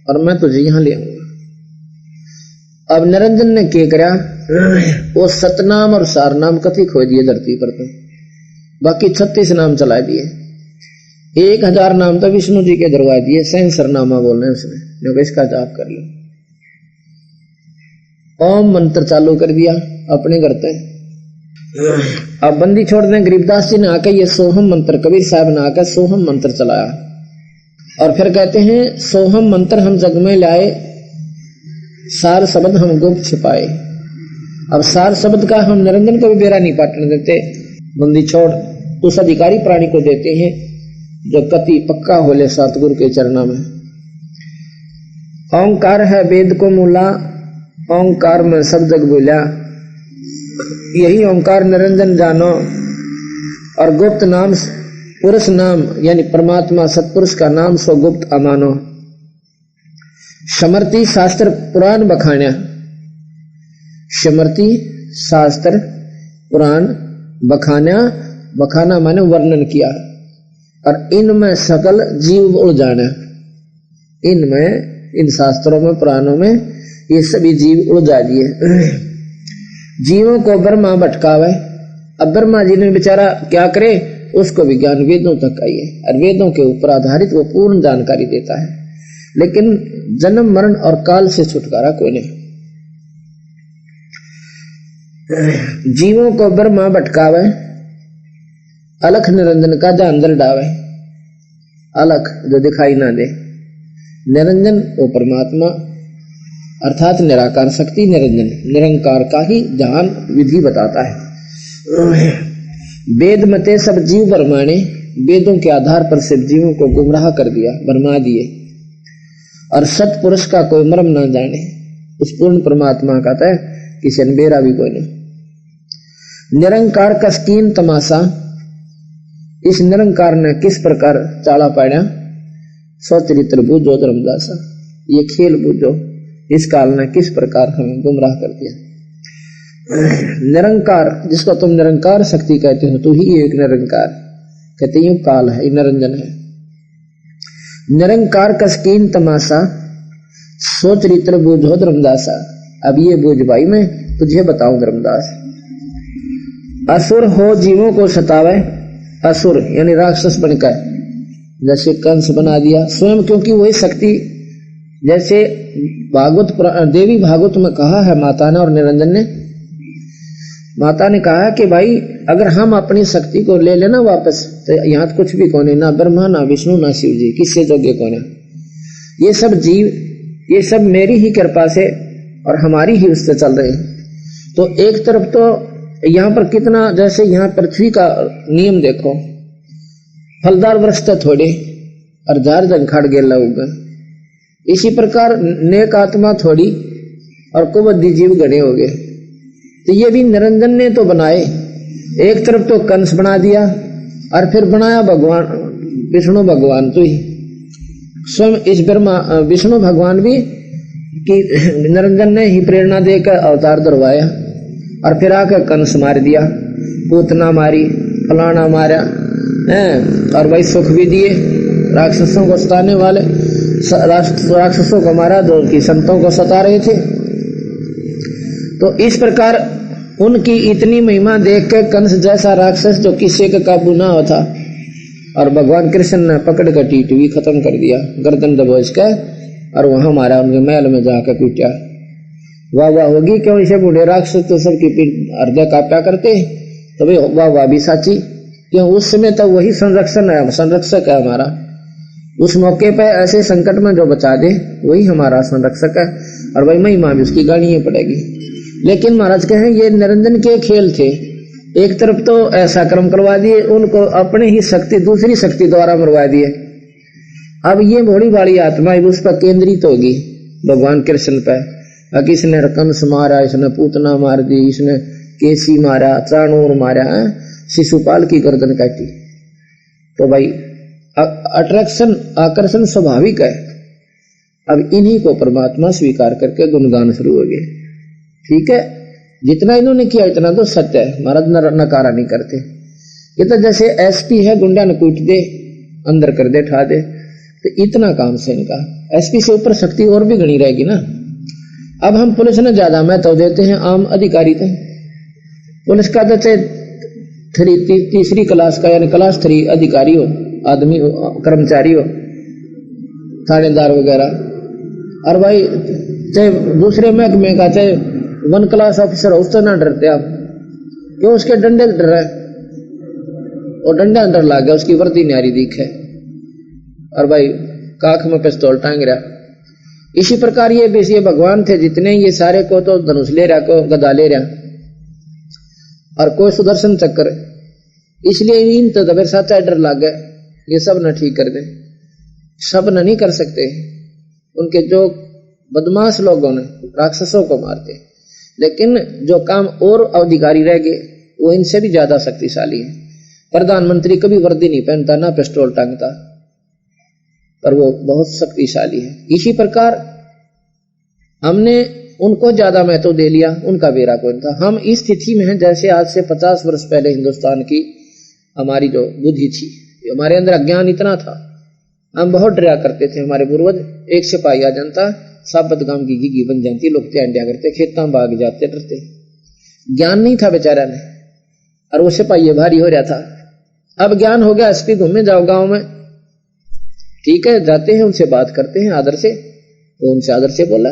और मैं तुझे यहां ले आऊंगा। अब निरंजन ने क्या करा, वो सतनाम और सार नाम कथी खो दिए धरती पर, तो बाकी 36 नाम चला दिए। 1000 नाम तो विष्णु जी के दरवाजे दिए, सहस्र नामा बोलने उसने, जो इसका जाप कर लो। ओम मंत्र चालू कर दिया अपने करते। अब बंदी छोड़ दें, गरीबदास जी ने आकर ये सोहम मंत्र, कबीर साहब ने आकर सोहम मंत्र चलाया और फिर कहते हैं सोहम मंत्र हम जग में लाए, सार शब्द हम गुप्त छिपाए। अब सार शब्द का हम निरंजन को भी बेरा नहीं पाटने देते, बंदी छोड़ उस अधिकारी प्राणी को देते हैं जो कति पक्का होले सतगुरु के चरणों में। ओंकार है वेद को मूला, ओंकार में सब जग बोला। यही ओंकार निरंजन जानो और गुप्त नाम पुरुष नाम यानी परमात्मा सतपुरुष का नाम सो गुप्त अमानो। समर्ति शास्त्र पुराण बखान्या, समर्ति शास्त्र पुराण बखान्या, बखाना माने वर्णन किया। और इनमें सकल जीव उलझाना, इनमें इन शास्त्रों में पुराणों में ये सभी जीव उलझा दिए। जीवों को ब्रह्मा भटकावे। अब ब्रह्मा जी ने बेचारा क्या करे, उसको विज्ञान वेदों तक आई है और वेदों के ऊपर आधारित वो पूर्ण जानकारी देता है, लेकिन जन्म मरण और काल से छुटकारा कोई नहीं। जीवों को ब्रह्मा भटकावे, अलख निरंजन का जा अंदर डावे। अलख जो दिखाई ना दे, निरंजन वो परमात्मा अर्थात निराकार शक्ति निरंजन, निरंकार का ही ध्यान विधि बताता है। वेद मते सब जीव भरमाने, वेदों के आधार पर सिर्फ जीवों को गुमराह कर दिया, भरमा दिए। और सतपुरुष का कोई मर्म ना जाने, उस पूर्ण परमात्मा का तय किसी अनबेरा भी कोई नहीं। निरंकार का स्कीन तमाशा, इस निरंकार ने किस प्रकार चाला पाया, स्वचरित्र बूझो धर्मदासा, ये खेल बूझो, इस काल ने किस प्रकार हमें गुमराह कर दिया। निरंकार जिसको तुम निरंकार शक्ति कहते हो, तो ही एक निरंकार कहते हैं, काल है, निरंजन है। निरंकार का स्कीन तमाशा, स्वचरित्र बूझो धर्मदासा। अब ये बूझ भाई, मैं तुझे बताऊं धर्मदास। असुर हो जीवों को सतावे, असुर यानी राक्षस बनकर, जैसे कंस बना दिया स्वयं, क्योंकि वही शक्ति, जैसे भागवत देवी भागवत में कहा है माता ने और निरंजन ने, माता ने कहा कि भाई अगर हम अपनी शक्ति को ले लेना वापस, तो यहाँ कुछ भी कौन है, ना ब्रह्मा ना विष्णु ना शिव जी, किससे जोगे कौन है। ये सब जीव, ये सब मेरी ही कृपा से और हमारी ही उससे चल रहे हैं। तो एक तरफ तो यहाँ पर कितना, जैसे यहाँ पृथ्वी का नियम देखो, फलदार वृक्ष तो थोड़े और झार जंखाड़ गेला उगा। इसी प्रकार नेक आत्मा थोड़ी और कुबद्दी जीव गणे हो गए। तो ये भी निरंजन ने तो बनाए, एक तरफ तो कंस बना दिया और फिर बनाया भगवान विष्णु भगवान तो ही स्वयं इस ब्रह्मा विष्णु भगवान भी कि निरंजन ने ही प्रेरणा देकर अवतार धरवाया और फिर आकर कंस मार दिया, पूतना मारी, फलाना मारा और वही सुख भी दिए। राक्षसों को सताने वाले राक्षसों को मारा जो कि संतों को सता रहे थे। तो इस प्रकार उनकी इतनी महिमा देख के कंस जैसा राक्षस जो किसी का काबू ना होता और भगवान कृष्ण ने पकड़ कर टीट भी खत्म कर दिया, गर्दन दबोच के और वहां मारा, उनके महल में जाकर पीटा। वाह वाह होगी क्यों, इसे बूढ़े राक्षस तो सबकी हृदय काप्या करते, तो भाई वाह वाह भी साची, क्यों उस समय तो वही संरक्षक है हमारा। उस मौके पे ऐसे संकट में जो बचा दे वही हमारा संरक्षक है और वही महिमा भी उसकी गानी ही पड़ेगी। लेकिन महाराज कहें ये निरंजन के खेल थे, एक तरफ तो ऐसा कर्म करवा दिए, उनको अपने ही शक्ति दूसरी शक्ति द्वारा मरवा दिए। अब ये भोली भाली आत्मा उस पर केंद्रित होगी भगवान कृष्ण पे। किसने कंस मारा, इसने पूतना मार दी, इसने केसी मारा, चाणूर मारा, शिशुपाल की गर्दन काटी। तो भाई अट्रैक्शन आकर्षण स्वाभाविक है। अब इन्हीं को परमात्मा स्वीकार करके गुणगान शुरू हो गए। ठीक है, जितना इन्होंने किया इतना तो सत्य है, महाराज नकारा नहीं करते। ये तो जैसे एसपी है, गुंडा ने कूट दे, अंदर कर दे, ठा दे, तो इतना काम से इनका। एसपी से ऊपर शक्ति और भी घनी रहेगी ना। अब हम पुलिस ने ज्यादा महत्व देते हैं आम अधिकारी को। पुलिस का तो तीसरी क्लास का यानी क्लास 3 अधिकारी हो, आदमी हो, कर्मचारी हो, थानेदार वगैरह, और भाई चाहे दूसरे महकमे का चाहे 1 क्लास ऑफिसर हो, उससे ना डरते आप। क्यों? उसके डंडे डर रहे, और डंडा डर लग गया, उसकी वर्दी न्यारी दिख है और भाई काख में पिस्तौल टांग रहा। इसी प्रकार ये भगवान थे जितने, ये सारे को तो धनुष ले रहा, को गदा ले रहा और कोई सुदर्शन चक्र। इसलिए इन तो दबे साचा डर लग गए, ये सब न ठीक कर दे। सब न नहीं कर सकते, उनके जो बदमाश लोगों ने राक्षसों को मारते, लेकिन जो काम और अधिकारी रह गए वो इनसे भी ज्यादा शक्तिशाली है। प्रधानमंत्री कभी वर्दी नहीं पहनता, ना पिस्टल टांगता, पर वो बहुत शक्तिशाली है। इसी प्रकार हमने उनको ज्यादा महत्व दे लिया, उनका बेरा कोई था। हम इस स्थिति में हैं जैसे आज से 50 वर्ष पहले हिंदुस्तान की हमारी जो बुद्धि थी, हमारे अंदर अज्ञान इतना था, हम बहुत डरा करते थे। हमारे पूर्वज, एक सिपाही आ जाता, साबत गांव की घी बन जाती, लोग त्याडिया करते, खेतों में भाग जाते डरते। ज्ञान नहीं था बेचारा ने, और वो सिपाही भारी हो रहा था। अब ज्ञान हो गया, एसपी घूमने जाओ गांव में, ठीक है, जाते हैं, उनसे बात करते हैं आदर से, वो उनसे आदर से बोला,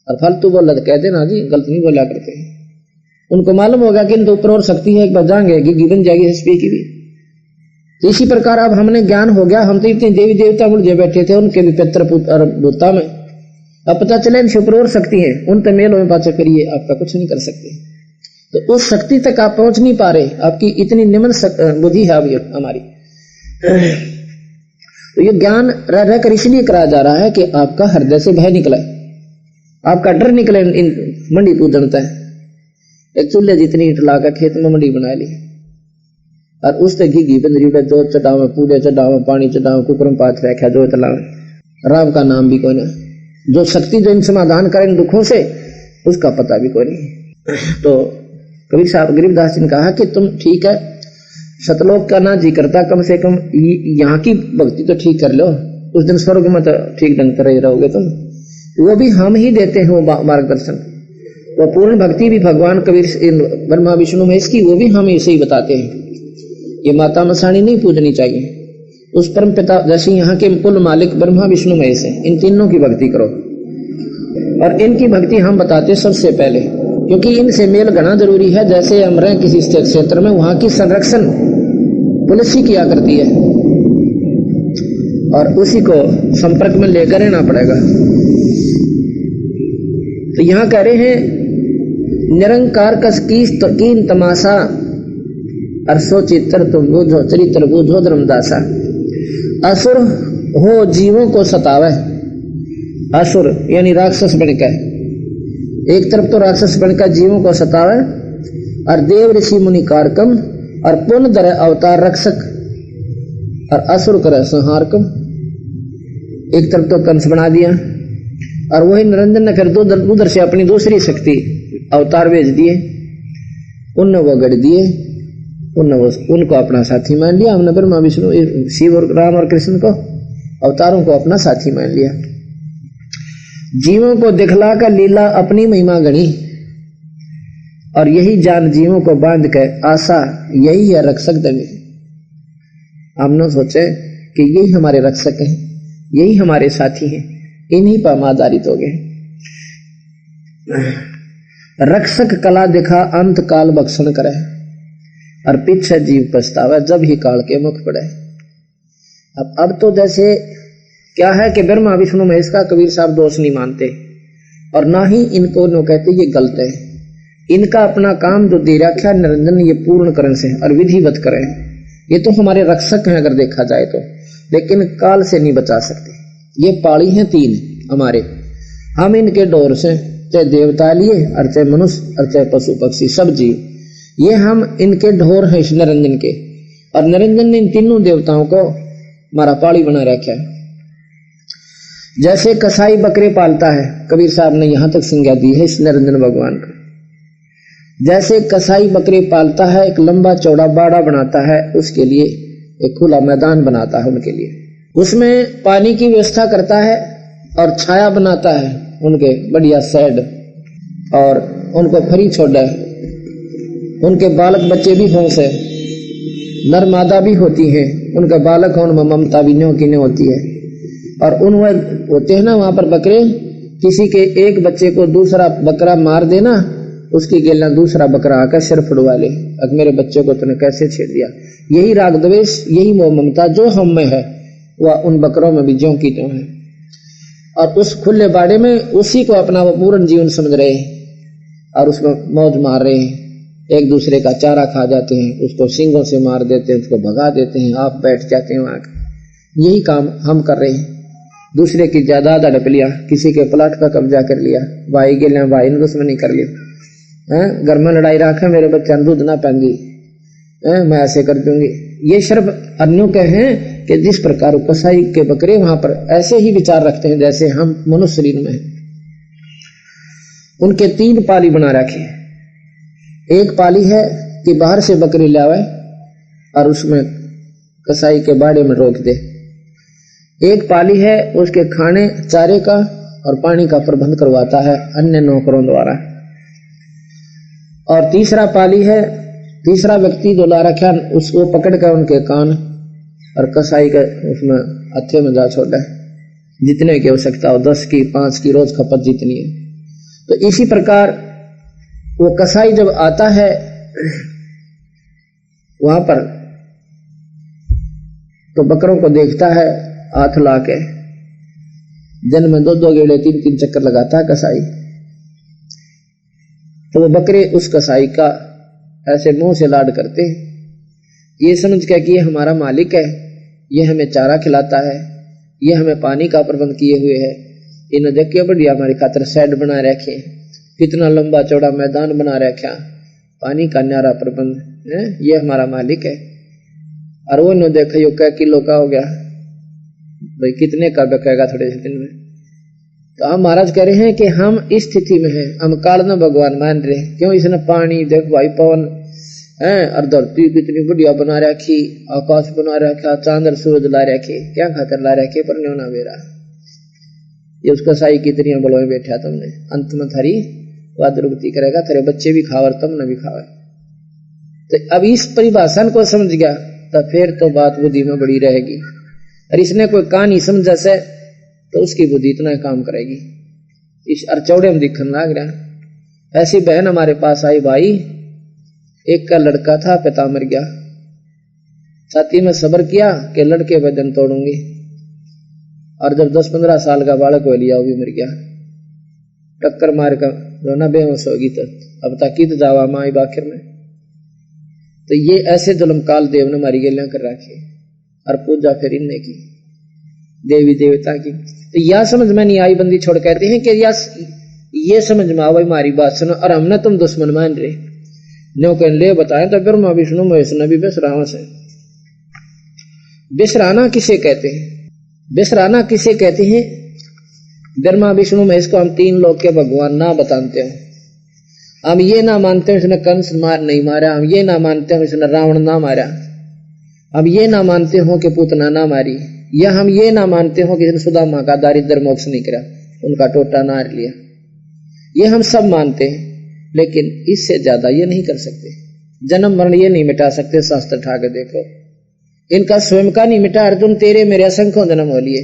और फालतू बोला तो कह देना जी, गलत नहीं बोला करते। उनको मालूम होगा कि इन तो ऊपर और शक्ति है, एक बार जाएंगे घी बन जाएगी एसपी की भी। तो इसी प्रकार अब हमने ज्ञान हो गया, हम तो इतने देवी देवता उलझे बैठे थे उनके भी पितर भूता में। अब पता चले इनसे ऊपर और शक्ति है, उन तो मेलों में पाचा करिए, आपका कुछ नहीं कर सकते। तो उस शक्ति तक आप पहुंच नहीं पा रहे, आपकी इतनी निम्न बुद्धि है अभी हमारी। तो ये ज्ञान रह रहकर इसलिए कराया जा रहा है कि आपका हृदय से भय निकले, आपका डर निकले। इन मंडी पूजनता है, एक चूल्हे जितनी ईंट लाकर खेत में मंडी बना ली, और उससे घी बंदरी उड़े, जो चढ़ावे, पूड़े चढ़ावे, पानी चढ़ावे, कुकरम पाथ रखा, जो चलावे, राम का नाम भी कोई ना, जो शक्ति जो इन समाधान करें दुखों से, उसका पता भी कोई नहीं। तो कबीर साहब गरीबदास जी ने कहा कि तुम ठीक है, सतलोक का ना जी करता, कम से कम यहाँ की भक्ति तो ठीक कर लो, उस दिन स्वर्ग में तो ठीक ढंग से रहोगे तुम। वो भी हम ही देते हैं वो मार्गदर्शन, वो पूर्ण भक्ति भी भगवान कबीर ब्रह्मा विष्णु महेश की, वो भी हम इसे ही बताते हैं। ये माता मसाणी नहीं पूजनी चाहिए, उस परम पिता जैसे यहाँ के कुल मालिक ब्रह्मा विष्णु महेश है, इन तीनों की भक्ति करो। और इनकी भक्ति हम बताते सबसे पहले, क्योंकि इनसे मेल घना जरूरी है। जैसे हम रहे किसी क्षेत्र में, वहां की संरक्षण पुलिस ही किया करती है, और उसी को संपर्क में लेकर रहना पड़ेगा। तो यहां कह रहे हैं निरंकार कस कीन तमाशा, अरसो चित्र तुम बूझो चरित्र बूझो धर्मदासा। असुर हो जीवों को सतावे, असुर यानी राक्षस बनकर, एक तरफ तो राक्षस बनकर जीवों को सतावे, और देव ऋषि मुनि कारकम, और पुण्य धरे अवतार रक्षक, और असुर करे संहारकम। एक तरफ तो कंस बना दिया, और वही निरंजन ने फिर उधर से अपनी दूसरी शक्ति अवतार भेज दिए, उनने वो गढ़ दिए, उनको अपना साथी मान लिया। हमने ब्रह्मा विष्णु शिव और राम और कृष्ण को अवतारों को अपना साथी मान लिया। जीवों को दिखला कर लीला अपनी महिमा गणी, और यही जान जीवों को बांध कर आशा, यही है रक्षक दमी। हमने सोचे कि यही हमारे रक्षक हैं, यही हमारे साथी हैं, इन्हीं पर हम आधारित हो गए। रक्षक कला दिखा अंत काल बख्शन करे, और पीछे जीव पछतावे जब ही काल के मुख पड़े। अब तो जैसे क्या है कि ब्रह्मा विष्णु महेश का कबीर साहब दोष नहीं मानते, और ना ही इनको नो कहते ये गलत है। इनका अपना काम जो दे रखा निरंजन ये पूर्ण करें से और विधिवत करें, ये तो हमारे रक्षक हैं अगर देखा जाए तो, लेकिन काल से नहीं बचा सकते। ये पाली हैं तीन हमारे, हम इनके डोर से, चाहे देवता लिए और चाहे मनुष्य और चाहे पशु पक्षी सब जीव, ये हम इनके ढोर हैं इस निरंजन के। और निरंजन ने इन तीनों देवताओं को हमारा पाली बना रखा है। जैसे कसाई बकरे पालता है, कबीर साहब ने यहां तक संज्ञा दी है इस निरंजन भगवान को। जैसे कसाई बकरे पालता है, एक लंबा चौड़ा बाड़ा बनाता है, उसके लिए एक खुला मैदान बनाता है उनके लिए, उसमें पानी की व्यवस्था करता है और छाया बनाता है उनके बढ़िया शेड, और उनको फ्री छोड़ा है। उनके बालक बच्चे भी हों से, नर मादा भी होती हैं, उनके बालक उनमें ममता भी न्यों की न्यों होती है। और उनमें होते हैं ना वहां पर बकरे, किसी के एक बच्चे को दूसरा बकरा मार देना, उसकी गेलना दूसरा बकरा आकर सिर फुड़वा ले, अब मेरे बच्चे को तूने कैसे छेड़ दिया। यही राग द्वेष, यही मोह ममता जो हम में है वह उन बकरों में भी ज्यों की त्यों है। और उस खुले बाड़े में उसी को अपना वो पूर्ण जीवन समझ रहे हैं और उसमें मौज मार रहे हैं। एक दूसरे का चारा खा जाते हैं, उसको सींगों से मार देते हैं, उसको भगा देते हैं, आप बैठ जाते हैं वहां। यही काम हम कर रहे हैं। दूसरे की जायदाद हड़प लिया, किसी के प्लाट पर कब्जा कर लिया, भाई गेले भाई ने दुश्मनी कर लिया, घर में लड़ाई रखा, मेरे बच्चा दूध ना पाएंगी, मैं ऐसे कर दूंगी। ये सिर्फ अन्यों के हैं कि जिस प्रकार कसाई के बकरे वहां पर ऐसे ही विचार रखते हैं जैसे हम मनुष्य शरीर में हैं। उनके तीन पाली बना रखे। एक पाली है कि बाहर से बकरी लावे और उसमें कसाई के बाड़े में रोक दे। एक पाली है उसके खाने चारे का और पानी का प्रबंध करवाता है अन्य नौकरों द्वारा। और तीसरा पाली है, तीसरा व्यक्ति जो ला रखा उसको पकड़ कर उनके कान और कसाई का उसमें हत्थे में जा छोड़ा है, जितने की आवश्यकता हो, 10 की 5 की रोज खपत जितनी है। तो इसी प्रकार वो कसाई जब आता है वहां पर तो बकरों को देखता है, हाथ ला के दिन में 2-2 गेड़े 3-3 चक्कर लगाता है कसाई। तो वो बकरे उस कसाई का ऐसे मुंह से लाड करते हैं, ये समझ के कि ये हमारा मालिक है, ये हमें चारा खिलाता है, ये हमें पानी का प्रबंध किए हुए है। इन्हें देखिए बढ़िया हमारी खातिर शेड बना रखे, कितना लंबा चौड़ा मैदान बना रखा, पानी का न्यारा प्रबंध है, ये हमारा मालिक है। और वो न देखा यो क्या किलो का हो गया भाई, कितने का बिकेगा थोड़े से दिन में। तो हम महाराज कह रहे हैं कि हम इस स्थिति में हैं, हम काल न भगवान मान रहे हैं। क्यों? इसने पानी देख भाई, पवन है और धरती कितनी बढ़िया बना रखी, आकाश बना रखा, चांद सूरज ला रखे, क्या खातर ला रखे पर न्योना मेरा। ये उसका साई कितनी बलों में बैठा तुमने, अंत में थारी वादरुगति करेगा, तेरे बच्चे भी खावर तुम न भी खावे। तो अब इस परिभाषा को समझ गया तो फिर तो बात बुद्धि में बड़ी रहेगी। और इसने कोई कहानी समझा से तो उसकी बुद्धि इतना काम करेगी। इस अरचौड़े में दिखने लग रहा। ऐसी बहन हमारे पास आई, भाई एक का लड़का था, पिता मर गया, छाती में सब्र किया कि लड़के बदन तोड़ूंगी, और जब 10-15 साल का बालक हो लिया वो भी मर गया, टक्कर मार कर जो ना बेहोश होगी। तो अब तक कित जावा माई आखिर में तो ये ऐसे जुल्म काल देव ने हमारी गलियां कर रखी और पूजा फिर इनने की देवी देवता की। तो यह समझ में नहीं आई, बंदी छोड़ कहते हैं कि ये समझ में आओ हमारी बात सुनो और हमने तुम दुश्मन मान रहे नो कह ले बताएं। तो ब्रह्मा विष्णु महेश ने भी बिसरावा से बिसराना किसे कहते हैं? बिसराना किसे कहते हैं? ब्रह्मा विष्णु महेश को हम तीन लोग के भगवान ना बताते हो। हम ये ना मानते हैं उसने कंस नहीं मारा, हम ये ना मानते हैं उसने रावण ना मारा, हम ये ना मानते हो कि पूतना ना मारी, या हम ये ना मानते हो कि सुदामा का दारिद्र मोक्ष नहीं करा, उनका टोटा ना लिया। ये हम सब मानते हैं, लेकिन इससे ज्यादा ये नहीं कर सकते। जन्म मरण ये नहीं मिटा सकते। शास्त्र उठा के देखो, इनका स्वयं का नहीं मिटा। अर्जुन तेरे मेरे असंख्यों जन्म हो लिए,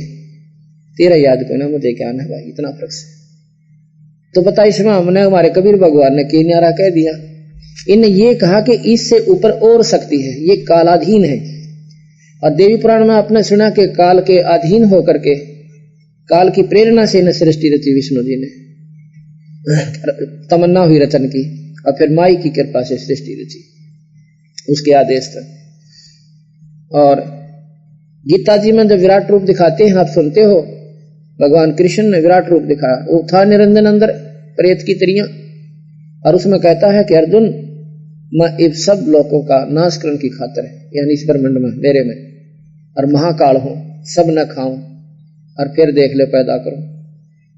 तेरा याद को ना मुझे क्या ना भाई, इतना फर्क से। तो बता, इसमें हमने हमारे कबीर भगवान ने की न्यारा कह दिया। इन्हें ये कहा कि इससे ऊपर और शक्ति है, ये कालाधीन है। और देवी पुराण में आपने सुना कि काल के अधीन होकर के, काल की प्रेरणा से इन्हें सृष्टि रची विष्णु जी ने, तमन्ना हुई रचन की, और फिर माई की कृपा से सृष्टि रची उसके आदेश तक। और गीता जी में जब विराट रूप दिखाते हैं, आप सुनते हो, भगवान कृष्ण ने विराट रूप दिखाया। वो था निरंजन अंदर प्रेत की तरियां, और उसमें कहता है कि अर्जुन मैं इन सब लोगों का नाश करने की खातिर, यानी इस ब्रह्मांड में मेरे में, और महाकाल हूं, सब न खाऊं और फिर देख ले पैदा करूं।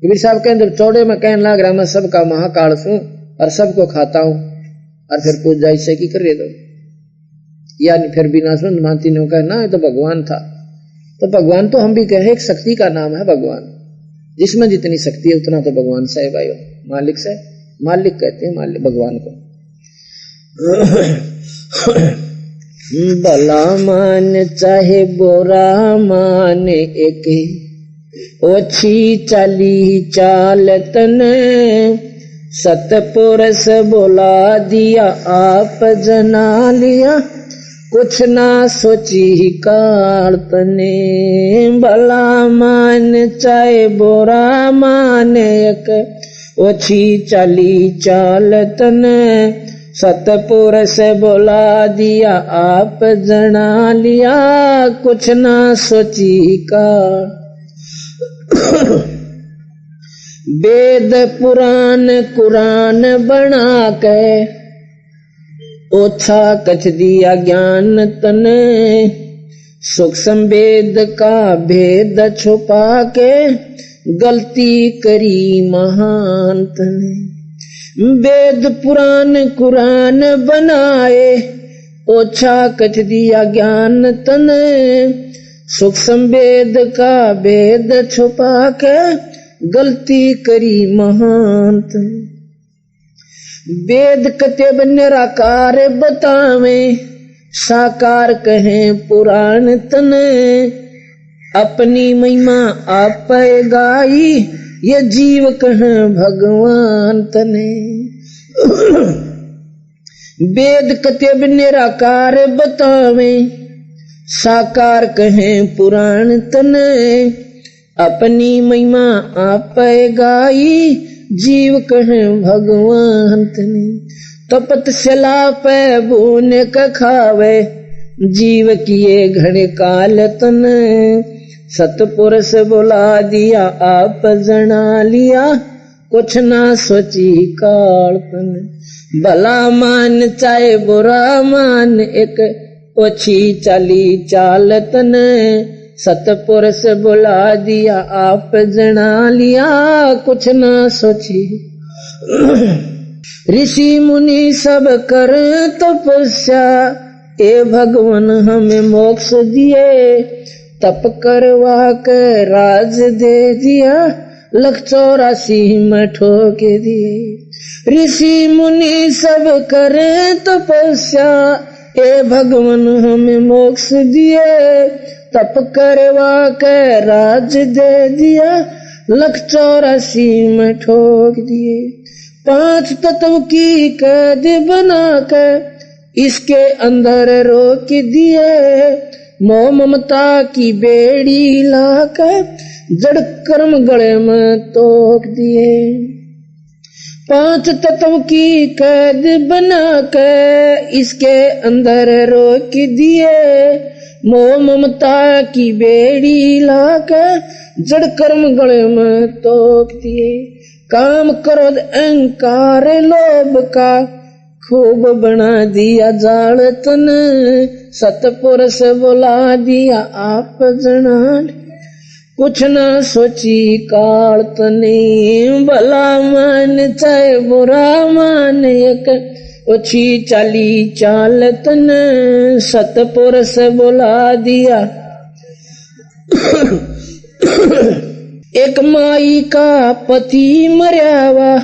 कबीर साहब कहें जब चौड़े में कहने लग रहा मैं सबका महाकाल हूं और सबको खाता हूं, और फिर पूजा इससे की कर रहे दो, यानी फिर बिना सुन मानती ने कहा ना ये तो भगवान था। तो भगवान तो हम भी कहे एक शक्ति का नाम है भगवान, जिसमें जितनी शक्ति है उतना तो भगवान से है भाई। मालिक से, मालिक कहते हैं मालिक भगवान को। भला मान चाहे बुरा मान एक ओछी चाली चालतन, सतपुरुष बोला दिया आप जना लिया, कुछ ना सोची कालतने। भला मान चाहे बुरा मान एक ओछी चाली चालतन, सतपुरुष बोला दिया आप जना लिया, कुछ ना सोची का। वेद पुराण कुरान बना के ओछा कछ दिया ज्ञान तने, सूक्ष्म वेद का भेद छुपा के गलती करी महान तने। वेद पुराण कुरान बनाए ओछा कछ दिया ज्ञान तने, सूक्ष्म वेद का भेद छुपा के गलती करी महान तने। वेद कतेब निराकार बतावे, साकार कहें पुराण तने, अपनी महिमा आप गाई, ये जीव कहें भगवान तने। वेद कतेब निराकार बतावे, साकार कहें पुराण तने, अपनी महिमा आप गाई, जीव कहें भगवान तने। तपस्या पे बून क खावे, जीव किए घड़े काल तने, सतपुरुष बोला दिया आप जना लिया, कुछ ना सोची काल तने। भला मान चाहे बुरा मान एक ओछी चाली चाल तने, सतपुरुष बुला दिया आप जना लिया, कुछ ना सोची। ऋषि मुनि सब कर तपस्या, ए भगवान हमें मोक्ष दिए, तप करवा के राज दे दिया, 184 में ठोक दिए। ऋषि मुनि सब कर तपस्या, ए भगवान हमें मोक्ष दिए, तप करवा के राज दे दिया, 184 में ठोक दिए। 5 तत्व की कैद बना के इसके अंदर रोक दिए, मोह ममता की बेड़ी लाकर जड़ कर्म गले में तोड़ दिए। पांच तत्व की कैद बना के इसके अंदर रोक दिए, मोह ममता की बेड़ी लाके जड़ कर्म गले में तोप दिए। काम क्रोध अहंकार लोभ का खूब बना दिया जाल तन, सतपुरुष बुला दिया आप जनान। कुछ ना सोची काल तने, भला मान चाहे बुरा मान, एक ओछी चाली चाल तन, सतपुरुष बुला दिया। एक माई का पति मर्यावा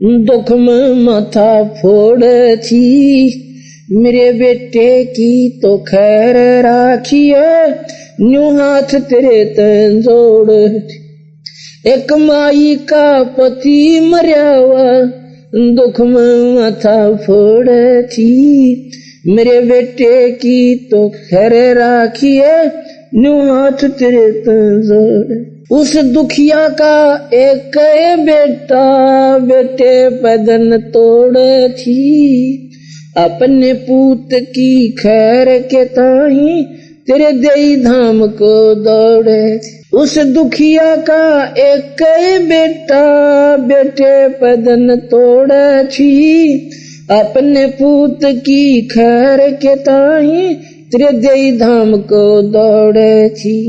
दुख में माथा फोड़ थी, मेरे बेटे की तो खैर राखिए, न्यू हाथ तेरे तन जोड़। एक माई का पति मर्यावा दुख में माथा फोड़ थी, मेरे बेटे की तो खैर राखिए, न्यू हाथ तेरे तन जोड़। उस दुखिया का एक बेटा बेटे बदन तोड़ थी, अपने पूत की खैर के ताही तेरे देई धाम को दौड़े। उस दुखिया का एक बेटा बेटे बदन तोड़ थी, अपने पूत की खैर के ताही तेरे देई धाम को दौड़े थी।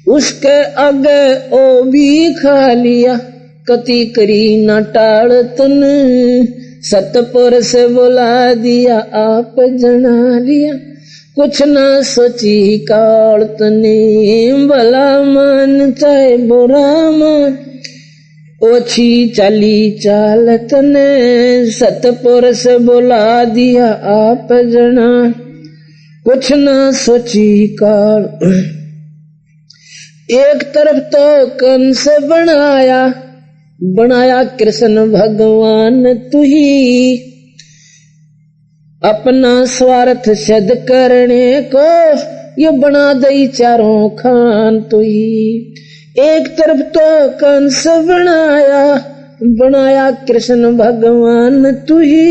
उसके आगे ओ भी खा लिया, कति करी न टाल तन, सतपुरुष बुला दिया आप जना लिया। कुछ न सोची काल तने, भला मान चाहे बुरा मान, ओछी चाली चाल तने, सतपुरुष बुला दिया आप जना। कुछ न सोची काल। एक तरफ तो कंस बनाया कृष्ण भगवान तू ही, अपना स्वार्थ सिद्ध करने को ये बना दई चारों खान तू ही। एक तरफ तो कंस बनाया कृष्ण भगवान तू ही,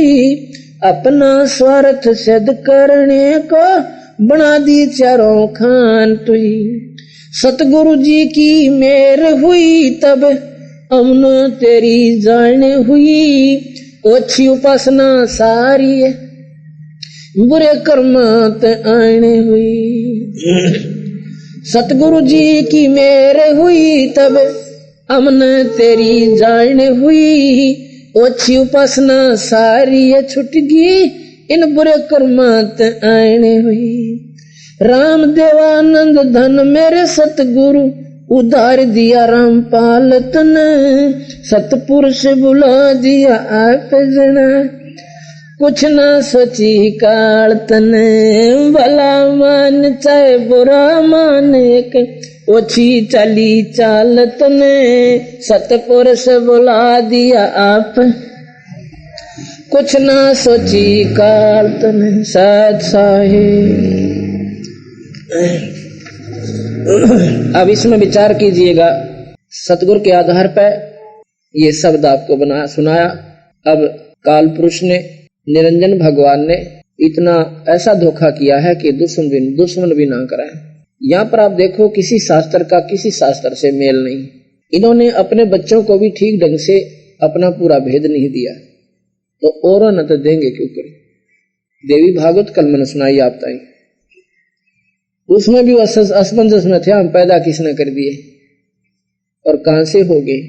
अपना स्वार्थ सिद्ध करने को बना दी चारों खान तू ही। सतगुरु जी की मेर हुई तब अमन तेरी जान हुई, ओछी उपासना सारी बुरे कर्मात आने हुई। सतगुरु जी की मेर हुई तब अमन तेरी जान हुई, ओछी उपासना सारी छुट गई, इन बुरे कर्मात आने हुई। राम देवानंद धन मेरे सतगुरु उधार दिया रामपाल तन, सतपुरुष बुला दिया आप जना। कुछ न सोची काल तन, भला मान चाहे बुरा मान, एक ओछी चाली चाल तन, सतपुरुष बुला दिया आप। कुछ न सोची काल तन। साथ साहेब अब इसमें विचार कीजिएगा। सतगुरु के आधार पर ये शब्द आपको बना सुनाया। अब काल पुरुष ने, निरंजन भगवान ने इतना ऐसा धोखा किया है कि दुश्मन भी ना कराए। यहाँ पर आप देखो किसी शास्त्र का किसी शास्त्र से मेल नहीं। इन्होंने अपने बच्चों को भी ठीक ढंग से अपना पूरा भेद नहीं दिया, तो और न तो देंगे क्यों करे। देवी भागवत कल मैंने सुनाई आप ताई, उसमें भी असमंजस में थे, हम पैदा किसने कर दिए और कहां से हो गए।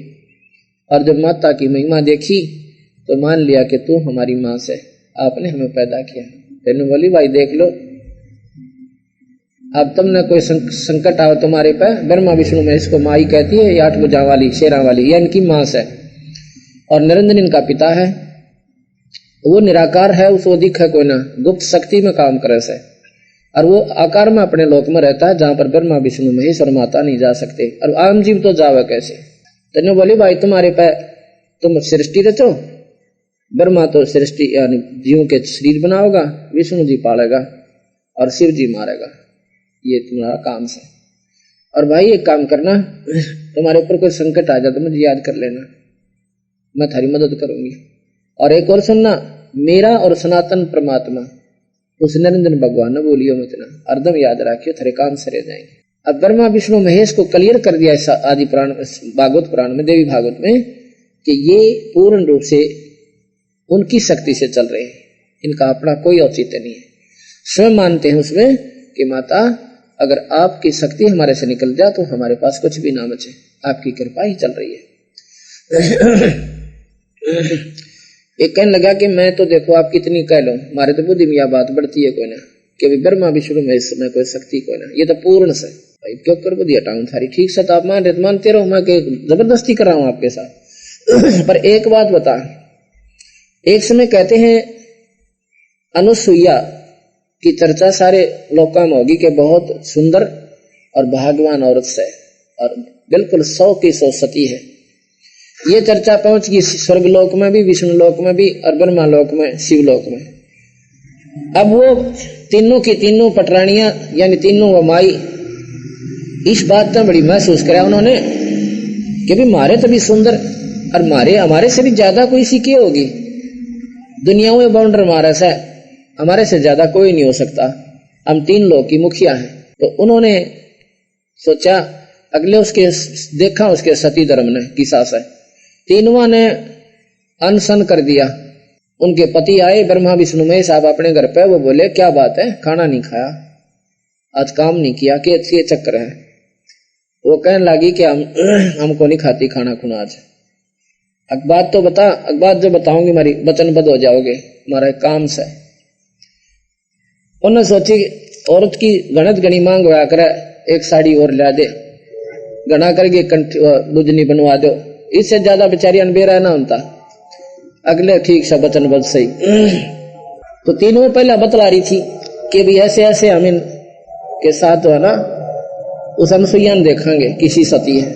और जब माता की महिमा देखी तो मान लिया कि तू हमारी मां से, आपने हमें पैदा किया। तेने बोली भाई देख लो, अब तुमने कोई संकट आओ तुम्हारे पे, ब्रह्मा विष्णु में इसको माई कहती है, ये 8 भुजा वाली शेरा वाली, यह इनकी मां से। और निरंजन इनका पिता है, वो निराकार है, उसको दिख है कोई ना, गुप्त शक्ति में काम करे से। और वो आकार में अपने लोक में रहता है जहां पर ब्रह्मा विष्णु महेश और माता नहीं जा सकते, और आम जीव तो जावे कैसे। तेने बोली भाई तुम्हारे पे तुम सृष्टि रचो, ब्रह्मा तो सृष्टि यानी जीवों के शरीर बनाओगा, विष्णु जी पालेगा और शिव जी मारेगा, ये तुम्हारा काम है। और भाई एक काम करना, तुम्हारे ऊपर कोई संकट आ जाए तो मुझे याद कर लेना, मैं थारी मदद करूंगी। और एक और सुनना, मेरा और सनातन परमात्मा उस निरंजन भगवान ने बोलियो मत ना, अर्धम याद रखियो, थारे काम सरे जाएंगे। अब ब्रह्मा विष्णु महेश को क्लियर कर दिया ऐसा आदि पुराण भागवत पुराण में, देवी भागवत में, कि ये पूर्ण रूप से उनकी शक्ति से चल रहे हैं, इनका अपना कोई औचित्य नहीं है। स्वयं मानते हैं उसमें कि माता अगर आपकी शक्ति हमारे से निकल जाए तो हमारे पास कुछ भी ना बचे, आपकी कृपा ही चल रही है। एक कहने लगा कि मैं तो देखो आप कितनी कह लो, हमारे तो बुद्धि में यह बात बढ़ती है कोई ना, कि ब्रह्मा विष्णु में इस समय कोई शक्ति कोई ना, ये तो पूर्ण से भाई क्यों कर बुद्धि हटाऊं थारी, ठीक से तो आप मानते रहो, मैं जबरदस्ती कर रहा हूं आपके साथ। पर एक बात बता, एक समय कहते हैं अनुसुईया की चर्चा सारे लोकों में होगी कि बहुत सुंदर और भाग्यवान औरत से, और बिल्कुल 100 की 100 सती है। ये चर्चा पहुंच गई स्वर्ग लोक में भी, विष्णु लोक में भी, और ब्रह्मा लोक में, शिव लोक में। अब वो तीनों की तीनों पटरानियां यानी तीनों वो माई इस बात का बड़ी महसूस करा उन्होंने कि भी मारे तो भी सुंदर, और हमारे से भी ज्यादा कोई सी की होगी, दुनिया में बाउंडर मारा से हमारे से ज्यादा कोई नहीं हो सकता, हम 3 लोग की मुखिया हैं। तो उन्होंने सोचा, अगले उसके देखा उसके सती धर्म ने की सास है, तीनों ने अनशन कर दिया। उनके पति आए ब्रह्मा विष्णु महेश साहब अपने घर पे, वो बोले क्या बात है, खाना नहीं खाया, आज काम नहीं किया, कि अच्छी चक्कर है। वो कहने लगी कि हमको नहीं खाती खाना खुना आज, अब बात तो बता, अब बात जो बताऊंगी हमारी वचनबद्ध हो जाओगे, हमारा काम से। उन्होंने सोची औरत की गणत गणी मांग हुआ करे, एक साड़ी और ला दे, गणा करके दुजनी बनवा दो, इससे ज्यादा बेचारी अनबेरा ना होता। अगले ठीक सा वचनबद्ध सही। तो तीनों पहला बतला रही थी कि भी ऐसे ऐसे हम इनके साथ है ना उस अनुसुईया ने देखेंगे किसी सती है।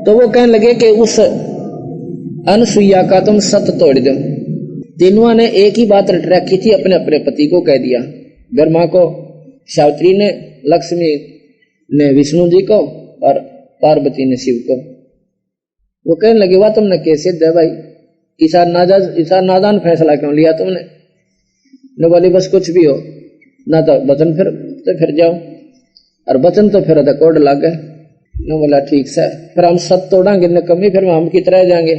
तो वो कहने लगे कि उस अनुसुईया का तुम सत तोड़ दो। तीनों ने एक ही बात रट रखी थी, अपने अपने पति को कह दिया, ब्रह्मा को सावित्री ने, लक्ष्मी ने विष्णु जी को, और पार्वती ने शिव को। वो कहने लगे वाह तुमने कैसे दे भाई, इसा नादान फैसला क्यों लिया तुमने? न बोली बस कुछ भी हो ना, तो वचन फिर जाओ, और वचन तो फिर कोड लागे। न बोला ठीक से, फिर हम सत तोड़ांगे न कमी, फिर हम की तरह जाएंगे।